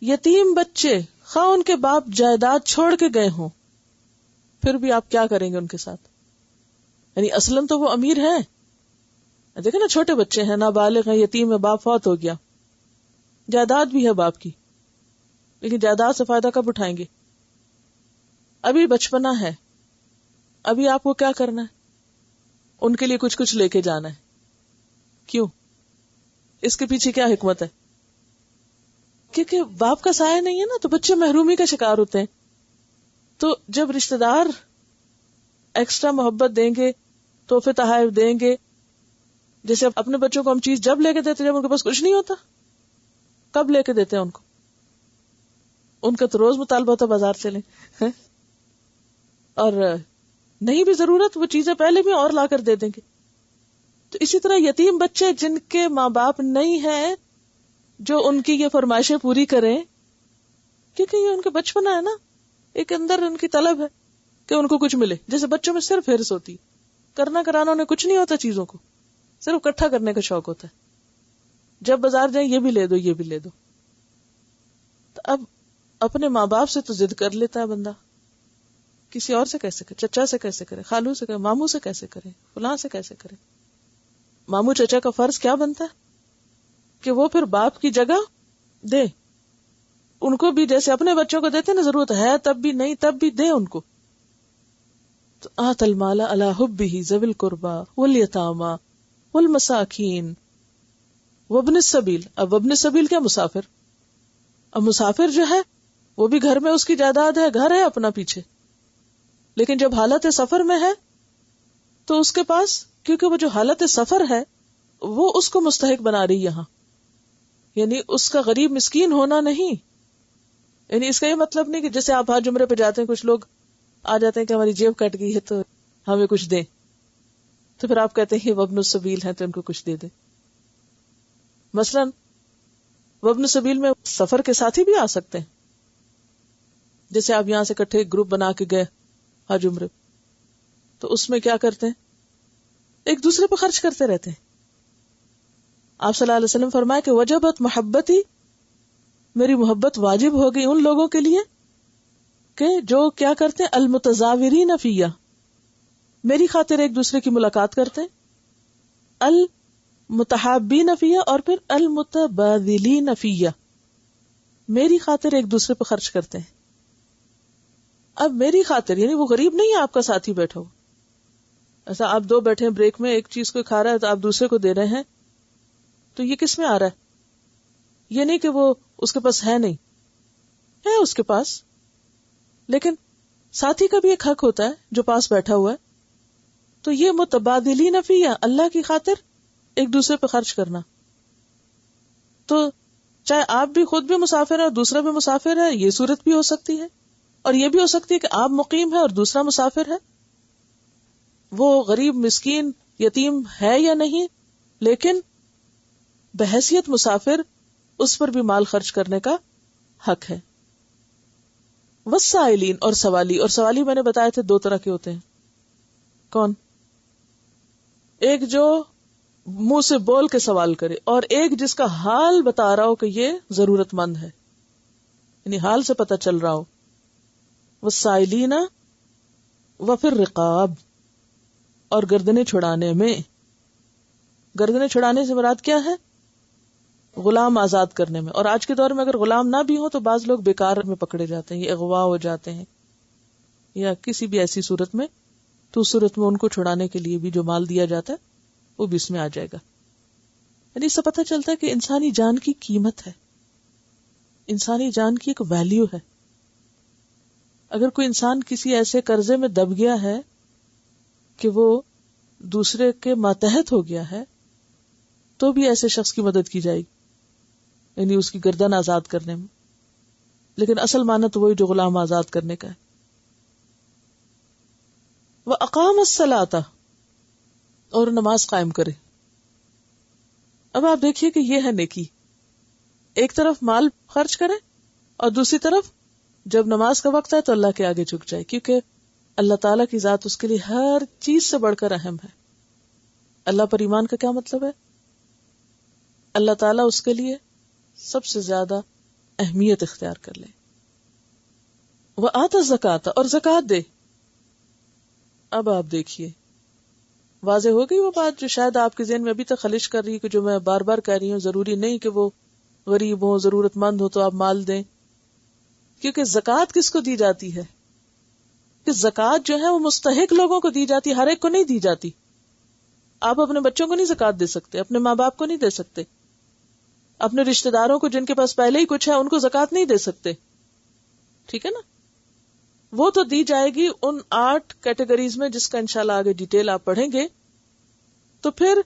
یتیم بچے، خواہ ان کے باپ جائیداد چھوڑ کے گئے ہوں، پھر بھی آپ کیا کریں گے ان کے ساتھ؟ یعنی اصلاً تو وہ امیر ہیں، دیکھیں نا چھوٹے بچے ہیں، نابالغ ہیں، یتیم ہے، باپ فوت ہو گیا، جائیداد بھی ہے باپ کی، لیکن جائیداد سے فائدہ کب اٹھائیں گے؟ ابھی بچپنا ہے، ابھی آپ کو کیا کرنا ہے؟ ان کے لیے کچھ کچھ لے کے جانا ہے. کیوں؟ اس کے پیچھے کیا حکمت ہے؟ کیونکہ باپ کا سایہ نہیں ہے نا، تو بچے محرومی کا شکار ہوتے ہیں. تو جب رشتہ دار ایکسٹرا محبت دیں گے، تحفے تحائف دیں گے، جیسے اپنے بچوں کو ہم چیز جب لے کے دیتے جب ان کے پاس کچھ نہیں ہوتا. کب لے کے دیتے ہیں ان کو؟ ان کا تو روز مطالبہ ہوتا بازار سے لیں، اور نہیں بھی ضرورت وہ چیزیں پہلے بھی اور لا کر دے دیں گے. تو اسی طرح یتیم بچے جن کے ماں باپ نہیں ہیں جو ان کی یہ فرمائشیں پوری کریں، کیونکہ یہ ان کے بچپنا ہے نا، ایک اندر ان کی طلب ہے کہ ان کو کچھ ملے. جیسے بچوں میں صرف ہرس ہوتی، کرنا کرانا انہیں کچھ نہیں ہوتا، چیزوں کو صرف اکٹھا کرنے کا شوق ہوتا ہے. جب بازار جائیں یہ بھی لے دو یہ بھی لے دو. تو اب اپنے ماں باپ سے تو ضد کر لیتا ہے بندہ، کسی اور سے کیسے کرے؟ چچا سے کیسے کرے؟ خالو سے کرے؟ ماموں سے کیسے کرے؟ فلاں سے کیسے کرے؟ ماموں چچا کا فرض کیا بنتا ہے کہ وہ پھر باپ کی جگہ دے ان کو بھی، جیسے اپنے بچوں کو دیتے نا، ضرورت ہے تب بھی، نہیں تب بھی دے ان کو. تو آت المال علی حبہ ذوی القربى والیتامى والمساکین وابن السبیل. اب وابن السبیل کیا؟ مسافر. اب مسافر جو ہے وہ بھی گھر میں اس کی جائیداد ہے، گھر ہے اپنا پیچھے، لیکن جب حالت سفر میں ہے تو اس کے پاس، کیونکہ وہ جو حالت سفر ہے وہ اس کو مستحق بنا رہی یہاں، یعنی اس کا غریب مسکین ہونا نہیں. یعنی اس کا یہ مطلب نہیں کہ جیسے آپ حج عمرے پہ جاتے ہیں، کچھ لوگ آ جاتے ہیں کہ ہماری جیب کٹ گئی ہے تو ہمیں کچھ دیں، تو پھر آپ کہتے ہیں وابن السبیل ہیں تو ان کو کچھ دے دیں. مثلا وابن السبیل میں سفر کے ساتھی بھی آ سکتے ہیں. جیسے آپ یہاں سے اکٹھے گروپ بنا کے گئے حج عمرے، تو اس میں کیا کرتے ہیں؟ ایک دوسرے پہ خرچ کرتے رہتے ہیں. آپ صلی اللہ علیہ وسلم فرمائے کہ وجبت محبتی، میری محبت واجب ہو گئی ان لوگوں کے لیے کہ جو کیا کرتے ہیں؟ المتزاورین فیہ، میری خاطر ایک دوسرے کی ملاقات کرتے ہیں. المتحابین فیہ، اور پھر المتبادلین فیہ، میری خاطر ایک دوسرے پہ خرچ کرتے ہیں. اب میری خاطر یعنی وہ غریب نہیں ہے آپ کا ساتھی بیٹھا ہو، ایسا آپ دو بیٹھے ہیں بریک میں، ایک چیز کو کھا رہا ہے تو آپ دوسرے کو دے رہے ہیں، تو یہ کس میں آ رہا ہے؟ یہ نہیں کہ وہ اس کے پاس ہے، نہیں ہے اس کے پاس، لیکن ساتھی کا بھی ایک حق ہوتا ہے جو پاس بیٹھا ہوا ہے. تو یہ متبادلین فیہ، اللہ کی خاطر ایک دوسرے پہ خرچ کرنا. تو چاہے آپ بھی خود بھی مسافر ہے اور دوسرا بھی مسافر ہے، یہ صورت بھی ہو سکتی ہے، اور یہ بھی ہو سکتی ہے کہ آپ مقیم ہے اور دوسرا مسافر ہے. وہ غریب مسکین یتیم ہے یا نہیں، لیکن بحیثیت مسافر اس پر بھی مال خرچ کرنے کا حق ہے. والسائلین، اور سوالی. اور سوالی میں نے بتایا تھے دو طرح کے ہوتے ہیں. کون؟ ایک جو منہ سے بول کے سوال کرے، اور ایک جس کا حال بتا رہا ہو کہ یہ ضرورت مند ہے، یعنی حال سے پتہ چل رہا ہو. والسائلین وفی الرقاب، اور گردنیں چھڑانے میں. گردنیں چھڑانے سے مراد کیا ہے؟ غلام آزاد کرنے میں. اور آج کے دور میں اگر غلام نہ بھی ہو تو بعض لوگ بیکار میں پکڑے جاتے ہیں، یہ اغوا ہو جاتے ہیں یا کسی بھی ایسی صورت میں، تو اس صورت میں ان کو چھڑانے کے لیے بھی جو مال دیا جاتا ہے وہ بھی اس میں آ جائے گا. یعنی اس سے پتہ چلتا ہے کہ انسانی جان کی قیمت ہے، انسانی جان کی ایک ویلیو ہے. اگر کوئی انسان کسی ایسے قرضے میں دب گیا ہے کہ وہ دوسرے کے ماتحت ہو گیا ہے تو بھی ایسے شخص کی مدد کی جائے گی، یعنی اس کی گردن آزاد کرنے میں. لیکن اصل معنی تو وہی جو غلام آزاد کرنے کا ہے. وَأَقَامَ الصَّلَاةَ، اور نماز قائم کرے. اب آپ دیکھیے کہ یہ ہے نیکی. ایک طرف مال خرچ کرے اور دوسری طرف جب نماز کا وقت ہے تو اللہ کے آگے جھک جائے، کیونکہ اللہ تعالیٰ کی ذات اس کے لیے ہر چیز سے بڑھ کر اہم ہے. اللہ پر ایمان کا کیا مطلب ہے؟ اللہ تعالیٰ اس کے لیے سب سے زیادہ اہمیت اختیار کر لے. وَآتَ الزَّکَاةَ، اور زکوٰۃ دے. اب آپ دیکھیے واضح ہو گئی وہ بات جو شاید آپ کے ذہن میں ابھی تک خلش کر رہی ہے، کہ جو میں بار بار کہہ رہی ہوں، ضروری نہیں کہ وہ غریب ہو، ضرورت مند ہو تو آپ مال دیں. کیونکہ زکوٰۃ کس کو دی جاتی ہے؟ کہ زکوٰۃ جو ہے وہ مستحق لوگوں کو دی جاتی ہے، ہر ایک کو نہیں دی جاتی. آپ اپنے بچوں کو نہیں زکوٰۃ دے سکتے، اپنے ماں باپ کو نہیں دے سکتے، اپنے رشتہ داروں کو جن کے پاس پہلے ہی کچھ ہے ان کو زکوٰۃ نہیں دے سکتے. ٹھیک ہے نا؟ وہ تو دی جائے گی ان 8 کیٹیگریز میں جس کا انشاءاللہ آگے ڈیٹیل آپ پڑھیں گے. تو پھر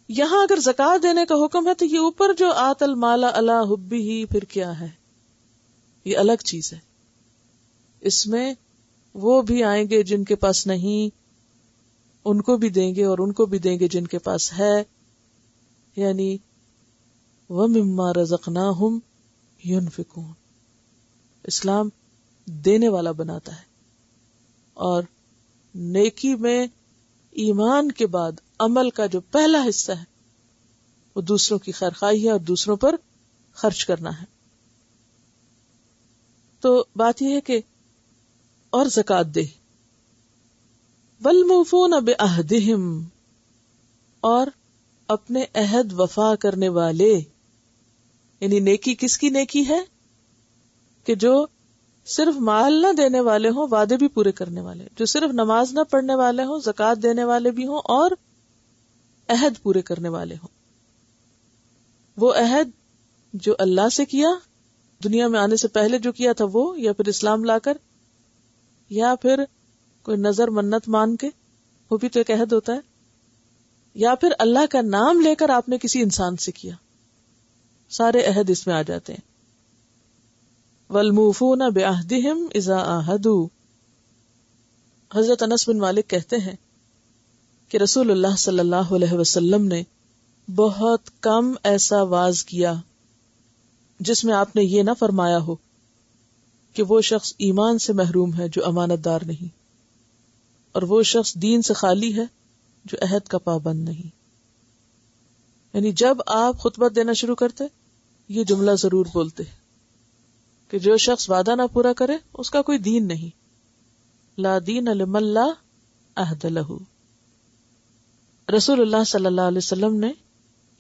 یہاں اگر زکوٰۃ دینے کا حکم ہے تو یہ اوپر جو آت المال علی حبہ پھر کیا ہے؟ یہ الگ چیز ہے. اس میں وہ بھی آئیں گے جن کے پاس نہیں، ان کو بھی دیں گے، اور ان کو بھی دیں گے جن کے پاس ہے. یعنی وَمِمَّا رَزَقْنَاهُمْ يُنْفِقُونَ. اسلام دینے والا بناتا ہے، اور نیکی میں ایمان کے بعد عمل کا جو پہلا حصہ ہے وہ دوسروں کی خیرخواہی ہے اور دوسروں پر خرچ کرنا ہے. تو بات یہ ہے کہ اور زکوٰۃ دے. وَالْمُوفُونَ بِعَهْدِهِمْ، اور اپنے عہد وفا کرنے والے. یعنی نیکی کس کی نیکی ہے؟ کہ جو صرف مال نہ دینے والے ہوں، وعدے بھی پورے کرنے والے، جو صرف نماز نہ پڑھنے والے ہوں، زکوٰۃ دینے والے بھی ہوں، اور عہد پورے کرنے والے ہوں. وہ عہد جو اللہ سے کیا دنیا میں آنے سے پہلے جو کیا تھا وہ، یا پھر اسلام لا کر، یا پھر کوئی نظر منت مان کے، وہ بھی تو ایک عہد ہوتا ہے، یا پھر اللہ کا نام لے کر آپ نے کسی انسان سے کیا. سارے عہد اس میں آ جاتے ہیں. وَالْمُوفُونَ بِعَهْدِهِمْ إِذَا عَاهَدُوا. حضرت انس بن مالک کہتے ہیں کہ رسول اللہ صلی اللہ علیہ وسلم نے بہت کم ایسا واز کیا جس میں آپ نے یہ نہ فرمایا ہو کہ وہ شخص ایمان سے محروم ہے جو امانت دار نہیں، اور وہ شخص دین سے خالی ہے جو عہد کا پابند نہیں. یعنی جب آپ خطبہ دینا شروع کرتے یہ جملہ ضرور بولتے کہ جو شخص وعدہ نہ پورا کرے اس کا کوئی دین نہیں. لا دین لمن لا عہد لہ. رسول اللہ صلی اللہ علیہ وسلم نے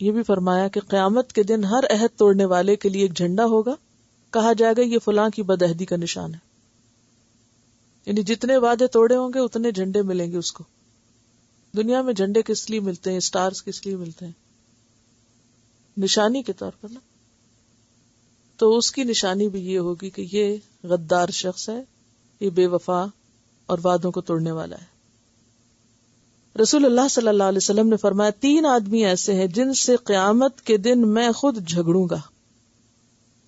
یہ بھی فرمایا کہ قیامت کے دن ہر عہد توڑنے والے کے لیے ایک جھنڈا ہوگا، کہا جائے گا یہ فلاں کی بدعہدی کا نشان ہے. یعنی جتنے وعدے توڑے ہوں گے اتنے جھنڈے ملیں گے اس کو. دنیا میں جھنڈے کس لیے ملتے ہیں، سٹارز کس لیے ملتے ہیں؟ نشانی کے طور پر نا. تو اس کی نشانی بھی یہ ہوگی کہ یہ غدار شخص ہے، یہ بے وفا اور وعدوں کو توڑنے والا ہے. رسول اللہ صلی اللہ علیہ وسلم نے فرمایا 3 آدمی ایسے ہیں جن سے قیامت کے دن میں خود جھگڑوں گا.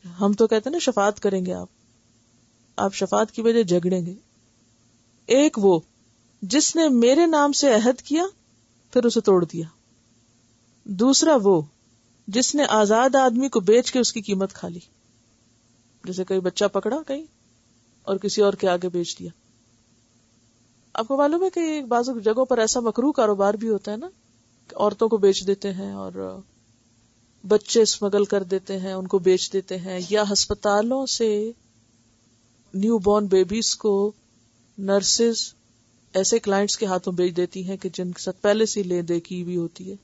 ہم تو کہتے ہیں نا شفاعت کریں گے، آپ شفاعت کی وجہ جھگڑیں گے. ایک وہ جس نے میرے نام سے عہد کیا پھر اسے توڑ دیا. دوسرا وہ جس نے آزاد آدمی کو بیچ کے اس کی قیمت کھا لی، جیسے کوئی بچہ پکڑا کہیں اور کسی اور کے آگے بیچ دیا. آپ کو معلوم ہے کہ بعض جگہوں پر ایسا مکروہ کاروبار بھی ہوتا ہے نا، کہ عورتوں کو بیچ دیتے ہیں اور بچے اسمگل کر دیتے ہیں، ان کو بیچ دیتے ہیں، یا ہسپتالوں سے نیو بورن بیبیز کو نرسز ایسے کلائنٹس کے ہاتھوں بیچ دیتی ہیں کہ جن کے ساتھ پہلے سے لے دے کی بھی ہوتی ہے.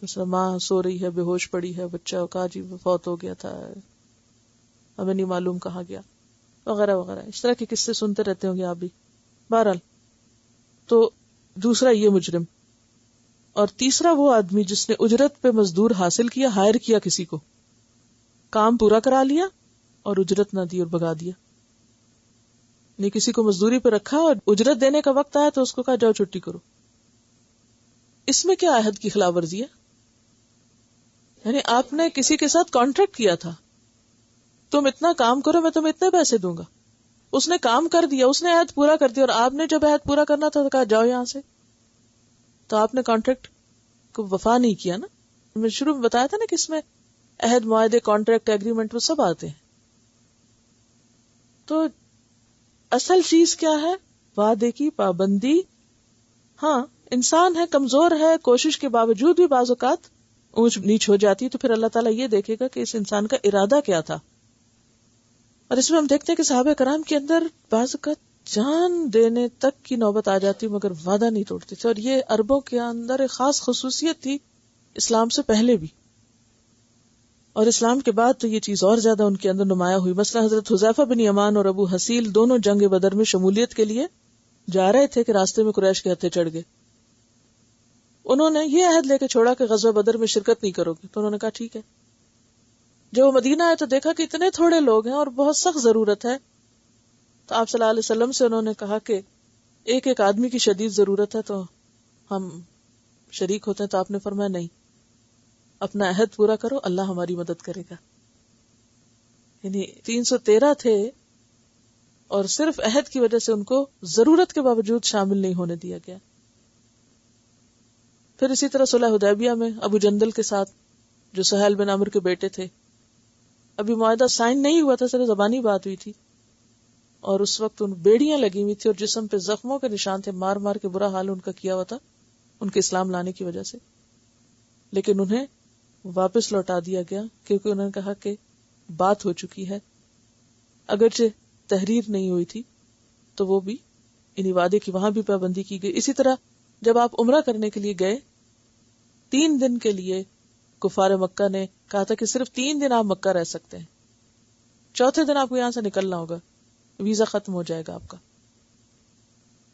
مثلا ماں سو رہی ہے، بے ہوش پڑی ہے، بچہ کا جی فوت ہو گیا تھا، ہمیں نہیں معلوم کہاں گیا، وغیرہ وغیرہ. اس طرح کے قصے سنتے رہتے ہوں گے آپ بھی. بہرحال تو دوسرا یہ مجرم، اور تیسرا وہ آدمی جس نے اجرت پہ مزدور حاصل کیا، ہائر کیا، کسی کو کام پورا کرا لیا اور اجرت نہ دی اور بھگا دیا. نہیں، کسی کو مزدوری پہ رکھا اور اجرت دینے کا وقت آیا تو اس کو کہا جاؤ چھٹی کرو. اس میں کیا عہد کی خلاف ورزی ہے؟ یعنی آپ نے کسی کے ساتھ کانٹریکٹ کیا تھا، تم اتنا کام کرو میں تمہیں اتنے پیسے دوں گا. اس نے کام کر دیا، اس نے عہد پورا کر دیا، اور آپ نے جب عہد پورا کرنا تھا تو کہا جاؤ یہاں سے. تو آپ نے کانٹریکٹ کو وفا نہیں کیا نا. میں شروع میں بتایا تھا نا کہ اس میں عہد، معاہدے، کانٹریکٹ، ایگریمنٹ وہ سب آتے ہیں. تو اصل چیز کیا ہے؟ وعدے کی پابندی. ہاں انسان ہے، کمزور ہے، کوشش کے باوجود بھی بعض اوقات اونچ نیچ ہو جاتی ہے، تو پھر اللہ تعالیٰ یہ دیکھے گا کہ اس انسان کا ارادہ کیا تھا. اور اس میں ہم دیکھتے ہیں کہ صحابہ کرام کے اندر بعض اوقات جان دینے تک کی نوبت آ جاتی مگر وعدہ نہیں توڑتے تھے. اور یہ عربوں کے اندر ایک خاص خصوصیت تھی اسلام سے پہلے بھی. اور اسلام کے بعد تو یہ چیز اور زیادہ ان کے اندر نمایاں ہوئی. مثلا حضرت حذیفہ بن یمان اور ابو حسیل دونوں جنگ بدر میں شمولیت کے لیے جا رہے تھے کہ راستے میں قریش کے ہتھے چڑھ گئے. انہوں نے یہ عہد لے کے چھوڑا کہ غزوہ بدر میں شرکت نہیں کرو گے. تو انہوں نے کہا ٹھیک ہے. جب وہ مدینہ آئے تو دیکھا کہ اتنے تھوڑے لوگ ہیں اور بہت سخت ضرورت ہے. تو آپ صلی اللہ علیہ وسلم سے انہوں نے کہا کہ ایک ایک آدمی کی شدید ضرورت ہے تو ہم شریک ہوتے ہیں. تو آپ نے فرمایا نہیں, اپنا عہد پورا کرو, اللہ ہماری مدد کرے گا. یعنی 313 تھے اور صرف عہد کی وجہ سے ان کو ضرورت کے باوجود شامل نہیں ہونے دیا گیا. پھر اسی طرح صلح حدیبیہ میں ابو جندل کے ساتھ جو سہیل بن عمرو کے بیٹے تھے, ابھی معاہدہ سائن نہیں ہوا تھا, صرف زبانی بات ہوئی تھی, اور اس وقت ان بیڑیاں لگی ہوئی تھی اور جسم پہ زخموں کے نشان تھے, مار مار کے برا حال ان کا کیا ہوا تھا ان کے اسلام لانے کی وجہ سے. لیکن انہیں واپس لوٹا دیا گیا کیونکہ انہوں نے کہا کہ بات ہو چکی ہے. اگرچہ تحریر نہیں ہوئی تھی تو وہ بھی انہی وعدے کی وہاں بھی پابندی کی گئی. اسی طرح جب آپ عمرہ کرنے کے لیے گئے 3 دن کے لیے کفار مکہ نے کہا تھا کہ صرف 3 دن آپ مکہ رہ سکتے ہیں, 4تھے دن آپ کو یہاں سے نکلنا ہوگا, ویزا ختم ہو جائے گا آپ کا.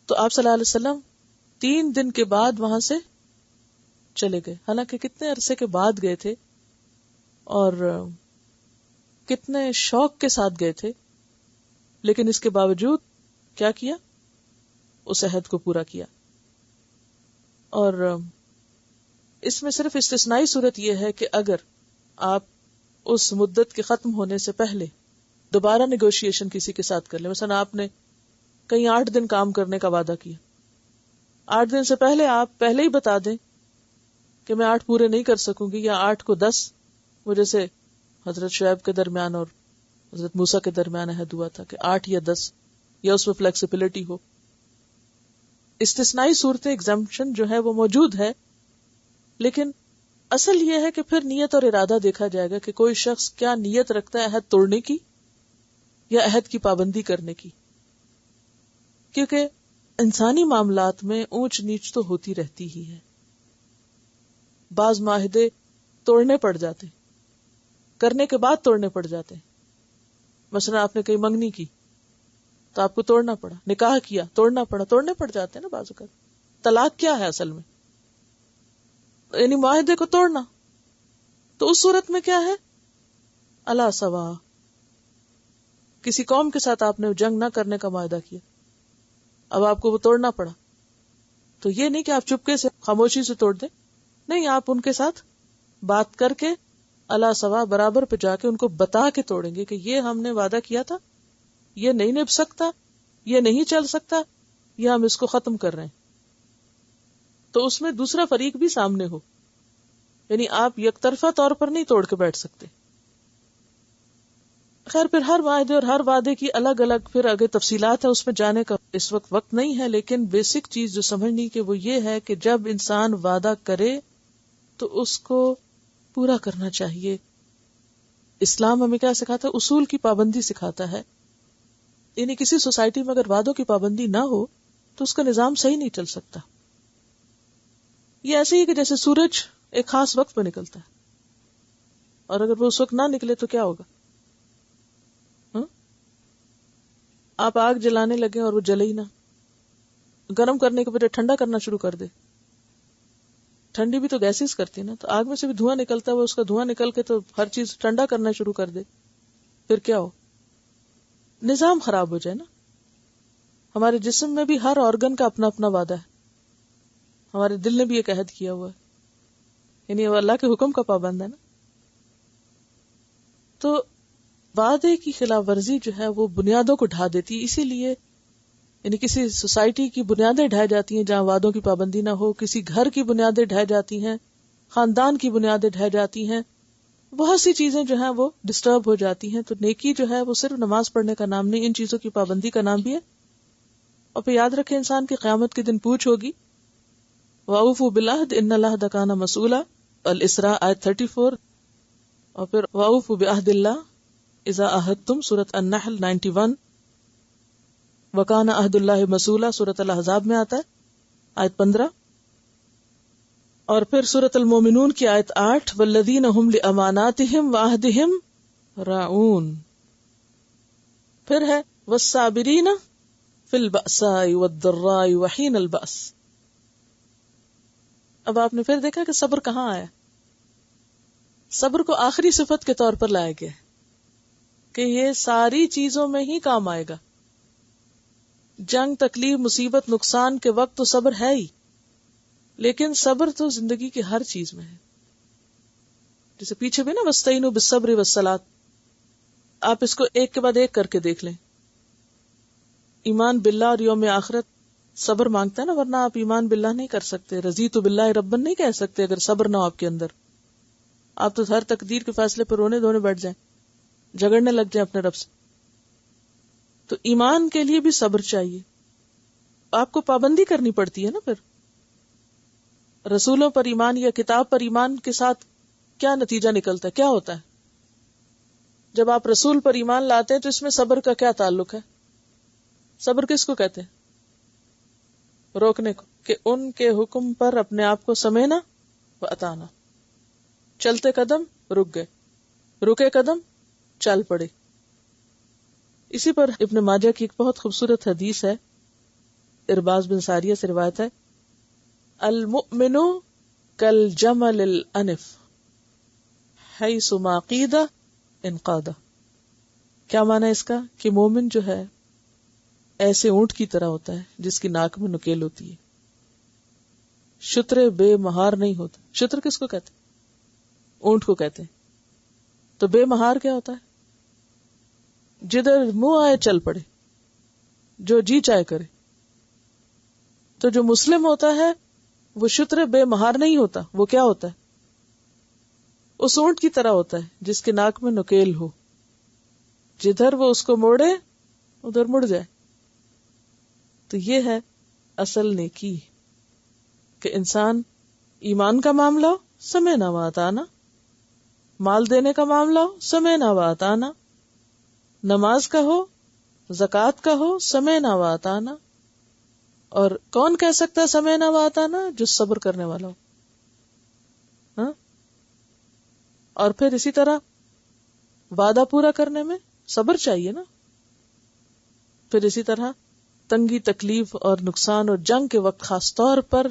تو آپ صلی اللہ علیہ وسلم 3 دن کے بعد وہاں سے چلے گئے. حالانکہ کتنے عرصے کے بعد گئے تھے اور کتنے شوق کے ساتھ گئے تھے, لیکن اس کے باوجود کیا کیا, اس عہد کو پورا کیا. اور اس میں صرف استثنائی صورت یہ ہے کہ اگر آپ اس مدت کے ختم ہونے سے پہلے دوبارہ نیگوشیشن کسی کے ساتھ کر لیں. مثلا آپ نے کہیں 8 دن کام کرنے کا وعدہ کیا, 8 دن سے پہلے آپ پہلے ہی بتا دیں کہ میں 8 پورے نہیں کر سکوں گی, یا 8 کو 10, وہ جیسے حضرت شعیب کے درمیان اور حضرت موسیٰ کے درمیان عہد ہوا تھا کہ 8 یا 10, یا اس میں فلیکسیبلٹی ہو. استثنائی صورتیں ایگزمپشن جو ہے وہ موجود ہے, لیکن اصل یہ ہے کہ پھر نیت اور ارادہ دیکھا جائے گا کہ کوئی شخص کیا نیت رکھتا ہے عہد توڑنے کی یا عہد کی پابندی کرنے کی. کیونکہ انسانی معاملات میں اونچ نیچ تو ہوتی رہتی ہی ہے. بعض معاہدے توڑنے پڑ جاتے, کرنے کے بعد توڑنے پڑ جاتے. مثلا آپ نے کہیں منگنی کی تو آپ کو توڑنا پڑا, نکاح کیا توڑنا پڑا, توڑنے پڑ جاتے ہیں نا بعض اوقات. طلاق کیا ہے اصل میں, یعنی معاہدے کو توڑنا. تو اس صورت میں کیا ہے, اللہ سوا, کسی قوم کے ساتھ آپ نے جنگ نہ کرنے کا معاہدہ کیا, اب آپ کو وہ توڑنا پڑا. تو یہ نہیں کہ آپ چپکے سے خاموشی سے توڑ دیں, نہیں, آپ ان کے ساتھ بات کر کے اللہ سوا برابر پہ جا کے ان کو بتا کے توڑیں گے کہ یہ ہم نے وعدہ کیا تھا, یہ نہیں نبھ سکتا, یہ نہیں چل سکتا, یہ ہم اس کو ختم کر رہے ہیں. تو اس میں دوسرا فریق بھی سامنے ہو, یعنی آپ یک طرفہ طور پر نہیں توڑ کے بیٹھ سکتے. خیر, پھر ہر معاہدے اور ہر وعدے کی الگ الگ پھر آگے تفصیلات ہے, اس میں جانے کا اس وقت نہیں ہے. لیکن بیسک چیز جو سمجھنی کہ وہ یہ ہے کہ جب انسان وعدہ کرے تو اس کو پورا کرنا چاہیے. اسلام ہمیں کیا سکھاتا ہے, اصول کی پابندی سکھاتا ہے. یعنی کسی سوسائٹی میں اگر وعدوں کی پابندی نہ ہو تو اس کا نظام صحیح نہیں چل سکتا. یہ ایسے ہی کہ جیسے سورج ایک خاص وقت پہ نکلتا ہے, اور اگر وہ اس وقت نہ نکلے تو کیا ہوگا. آپ آگ جلانے لگے اور وہ جلے ہی نہ, گرم کرنے کے بجائے ٹھنڈا کرنا شروع کر دے. ٹھنڈی بھی تو گیسز کرتی ہے نا, تو آگ میں سے بھی دھواں نکلتا ہے, وہ اس کا دھواں نکل کے تو ہر چیز ٹھنڈا کرنا شروع کر دے, پھر کیا ہو, نظام خراب ہو جائے نا. ہمارے جسم میں بھی ہر آرگن کا اپنا اپنا وعدہ ہے. ہمارے دل نے بھی ایک عہد کیا ہوا ہے, یعنی وہ اللہ کے حکم کا پابند ہے نا. تو وعدے کی خلاف ورزی جو ہے وہ بنیادوں کو ڈھا دیتی ہے. اسی لیے یعنی کسی سوسائٹی کی بنیادیں ڈھہ جاتی ہیں جہاں وعدوں کی پابندی نہ ہو, کسی گھر کی بنیادیں ڈھہ جاتی ہیں, خاندان کی بنیادیں ڈھہ جاتی ہیں, بہت سی چیزیں جو ہیں وہ ڈسٹرب ہو جاتی ہیں. تو نیکی جو ہے وہ صرف نماز پڑھنے کا نام نہیں, ان چیزوں کی پابندی کا نام بھی ہے. اور پھر یاد رکھے انسان کی قیامت کے دن پوچھ ہوگی. وَأَوْفُوا بِالْعَهْدِ إِنَّ الْعَهْدَ كَانَ مَسْئُولًا, الاسراء آیت 34. اور پھر وَأَوْفُوا بِعَهْدِ اللَّهِ إِذَا عَاهَدتُّمْ سورۃ النحل 91. وَكَانَ عَهْدُ اللَّهِ مَسْئُولًا سورۃ الاحزاب میں آتا ہے آیت 15. اور پھر سورۃ المومنون کی آیت 8 والذین هم لاماناتهم وعہدہم راعون. پھر ہے والصابرین فی البأساء والضراء وحین البأس. اب آپ نے پھر دیکھا کہ صبر کہاں آیا. صبر کو آخری صفت کے طور پر لایا گیا کہ یہ ساری چیزوں میں ہی کام آئے گا. جنگ، تکلیف، مصیبت، نقصان کے وقت تو صبر ہے ہی، لیکن صبر تو زندگی کی ہر چیز میں ہے. جیسے پیچھے بھی نا وَاسْتَعِینُوا بِالصَّبْرِ وَالصَّلَاةِ، آپ اس کو ایک کے بعد ایک کر کے دیکھ لیں. ایمان باللہ اور یوم آخرت صبر مانگتا ہے نا، ورنہ آپ ایمان باللہ نہیں کر سکتے، رضیت باللہ ربن نہیں کہہ سکتے اگر صبر نہ ہو آپ کے اندر. آپ تو ہر تقدیر کے فیصلے پر رونے دھونے بیٹھ جائیں، جھگڑنے لگ جائیں اپنے رب سے. تو ایمان کے لیے بھی صبر چاہیے. آپ کو پابندی کرنی پڑتی ہے نا. پھر رسولوں پر ایمان یا کتاب پر ایمان کے ساتھ کیا نتیجہ نکلتا ہے، کیا ہوتا ہے؟ جب آپ رسول پر ایمان لاتے ہیں تو اس میں صبر کا کیا تعلق ہے؟ صبر کس کو کہتے ہیں؟ روکنے کو، کہ ان کے حکم پر اپنے آپ کو سمینا و اطانا. چلتے قدم رک گئے، رکے قدم چل پڑے. اسی پر ابن ماجہ کی ایک بہت خوبصورت حدیث ہے، ارباز بن ساریہ سے روایت ہے، المؤمن کالجمل الانف حیث ما قید انقاد. کیا معنی اس کا؟ کہ مومن جو ہے ایسے اونٹ کی طرح ہوتا ہے جس کی ناک میں نکیل ہوتی ہے، شتر بے مہار نہیں ہوتا. شتر کس کو کہتے ہیں؟ اونٹ کو کہتے ہیں. تو بے مہار کیا ہوتا ہے؟ جدھر منہ آئے چل پڑے، جو جی چاہے کرے. تو جو مسلم ہوتا ہے وہ شتر بے مہار نہیں ہوتا. وہ کیا ہوتا ہے؟ اس اونٹ کی طرح ہوتا ہے جس کے ناک میں نکیل ہو، جدھر وہ اس کو موڑے ادھر مڑ جائے. تو یہ ہے اصل نیکی، کہ انسان ایمان کا معاملہ ہو سمینا و اطاعنا، مال دینے کا معاملہ ہو سمینا و اطاعنا، نماز کا ہو، زکوٰۃ کا ہو سمینا و اطاعنا. اور کون کہہ سکتا ہے سمینا و اطاعنا؟ جو صبر کرنے والا ہو. ہاں؟ اور پھر اسی طرح وعدہ پورا کرنے میں صبر چاہیے نا. پھر اسی طرح تنگی، تکلیف اور نقصان اور جنگ کے وقت خاص طور پر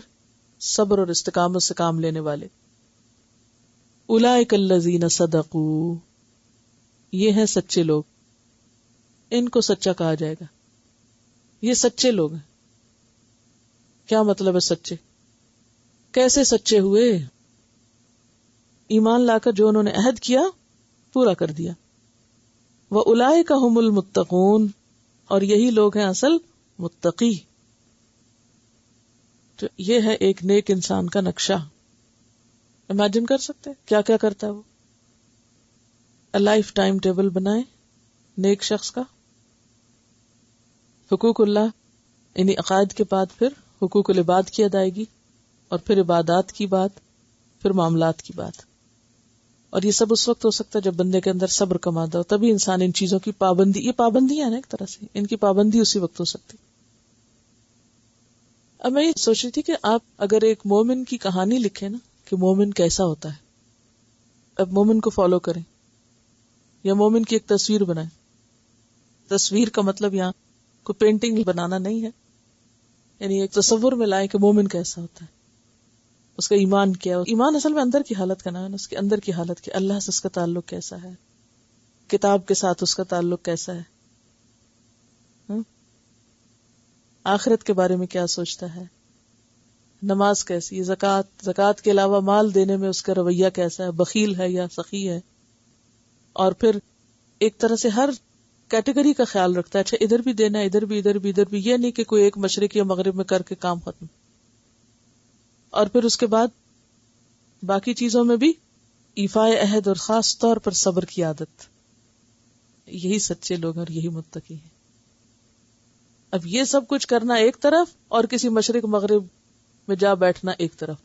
صبر اور استقامت سے کام لینے والے. اولئک الذین صدقوا، یہ ہیں سچے لوگ، ان کو سچا کہا جائے گا. یہ سچے لوگ ہیں. کیا مطلب ہے سچے؟ کیسے سچے ہوئے؟ ایمان لا کر جو انہوں نے عہد کیا پورا کر دیا. وَأُولَئِكَ هُمُ الْمُتَّقُونَ، اور یہی لوگ ہیں اصل متقی. تو یہ ہے ایک نیک انسان کا نقشہ. امیجن کر سکتے کیا کیا کرتا ہے وہ؟ لائف ٹائم ٹیبل بنائے نیک شخص کا. حقوق اللہ یعنی عقائد کے بعد پھر حقوق العباد کی ادائیگی، اور پھر عبادات کی بات، پھر معاملات کی بات. اور یہ سب اس وقت ہو سکتا ہے جب بندے کے اندر صبر کا مادہ ہو، تبھی انسان ان چیزوں کی پابندی، یہ پابندی ہے نا ایک طرح سے، ان کی پابندی اسی وقت ہو سکتی. اب میں یہ سوچ رہی تھی کہ آپ اگر ایک مومن کی کہانی لکھیں نا کہ مومن کیسا ہوتا ہے، اب مومن کو فالو کریں یا مومن کی ایک تصویر بنائیں. تصویر کا مطلب یہاں کوئی پینٹنگ بنانا نہیں ہے، یعنی ایک تصور میں لائیں کہ مومن کیسا ہوتا ہے، اس کا ایمان کیا ہے. ایمان اصل میں اندر کی حالت کا نام ہے، اس کے اندر کی حالت کہ اللہ سے اس کا تعلق کیسا ہے، کتاب کے ساتھ اس کا تعلق کیسا ہے، آخرت کے بارے میں کیا سوچتا ہے، نماز کیسی ہے، زکوٰۃ کے علاوہ مال دینے میں اس کا رویہ کیسا ہے، بخیل ہے یا سخی ہے. اور پھر ایک طرح سے ہر کیٹیگری کا خیال رکھتا ہے. اچھا ادھر بھی دینا، ادھر بھی، ادھر بھی، ادھر بھی، یہ نہیں کہ کوئی ایک مشرق یا مغرب میں کر کے کام ختم. اور پھر اس کے بعد باقی چیزوں میں بھی ایفاء عہد اور خاص طور پر صبر کی عادت. یہی سچے لوگ اور یہی متقی ہیں. اب یہ سب کچھ کرنا ایک طرف اور کسی مشرق مغرب میں جا بیٹھنا ایک طرف.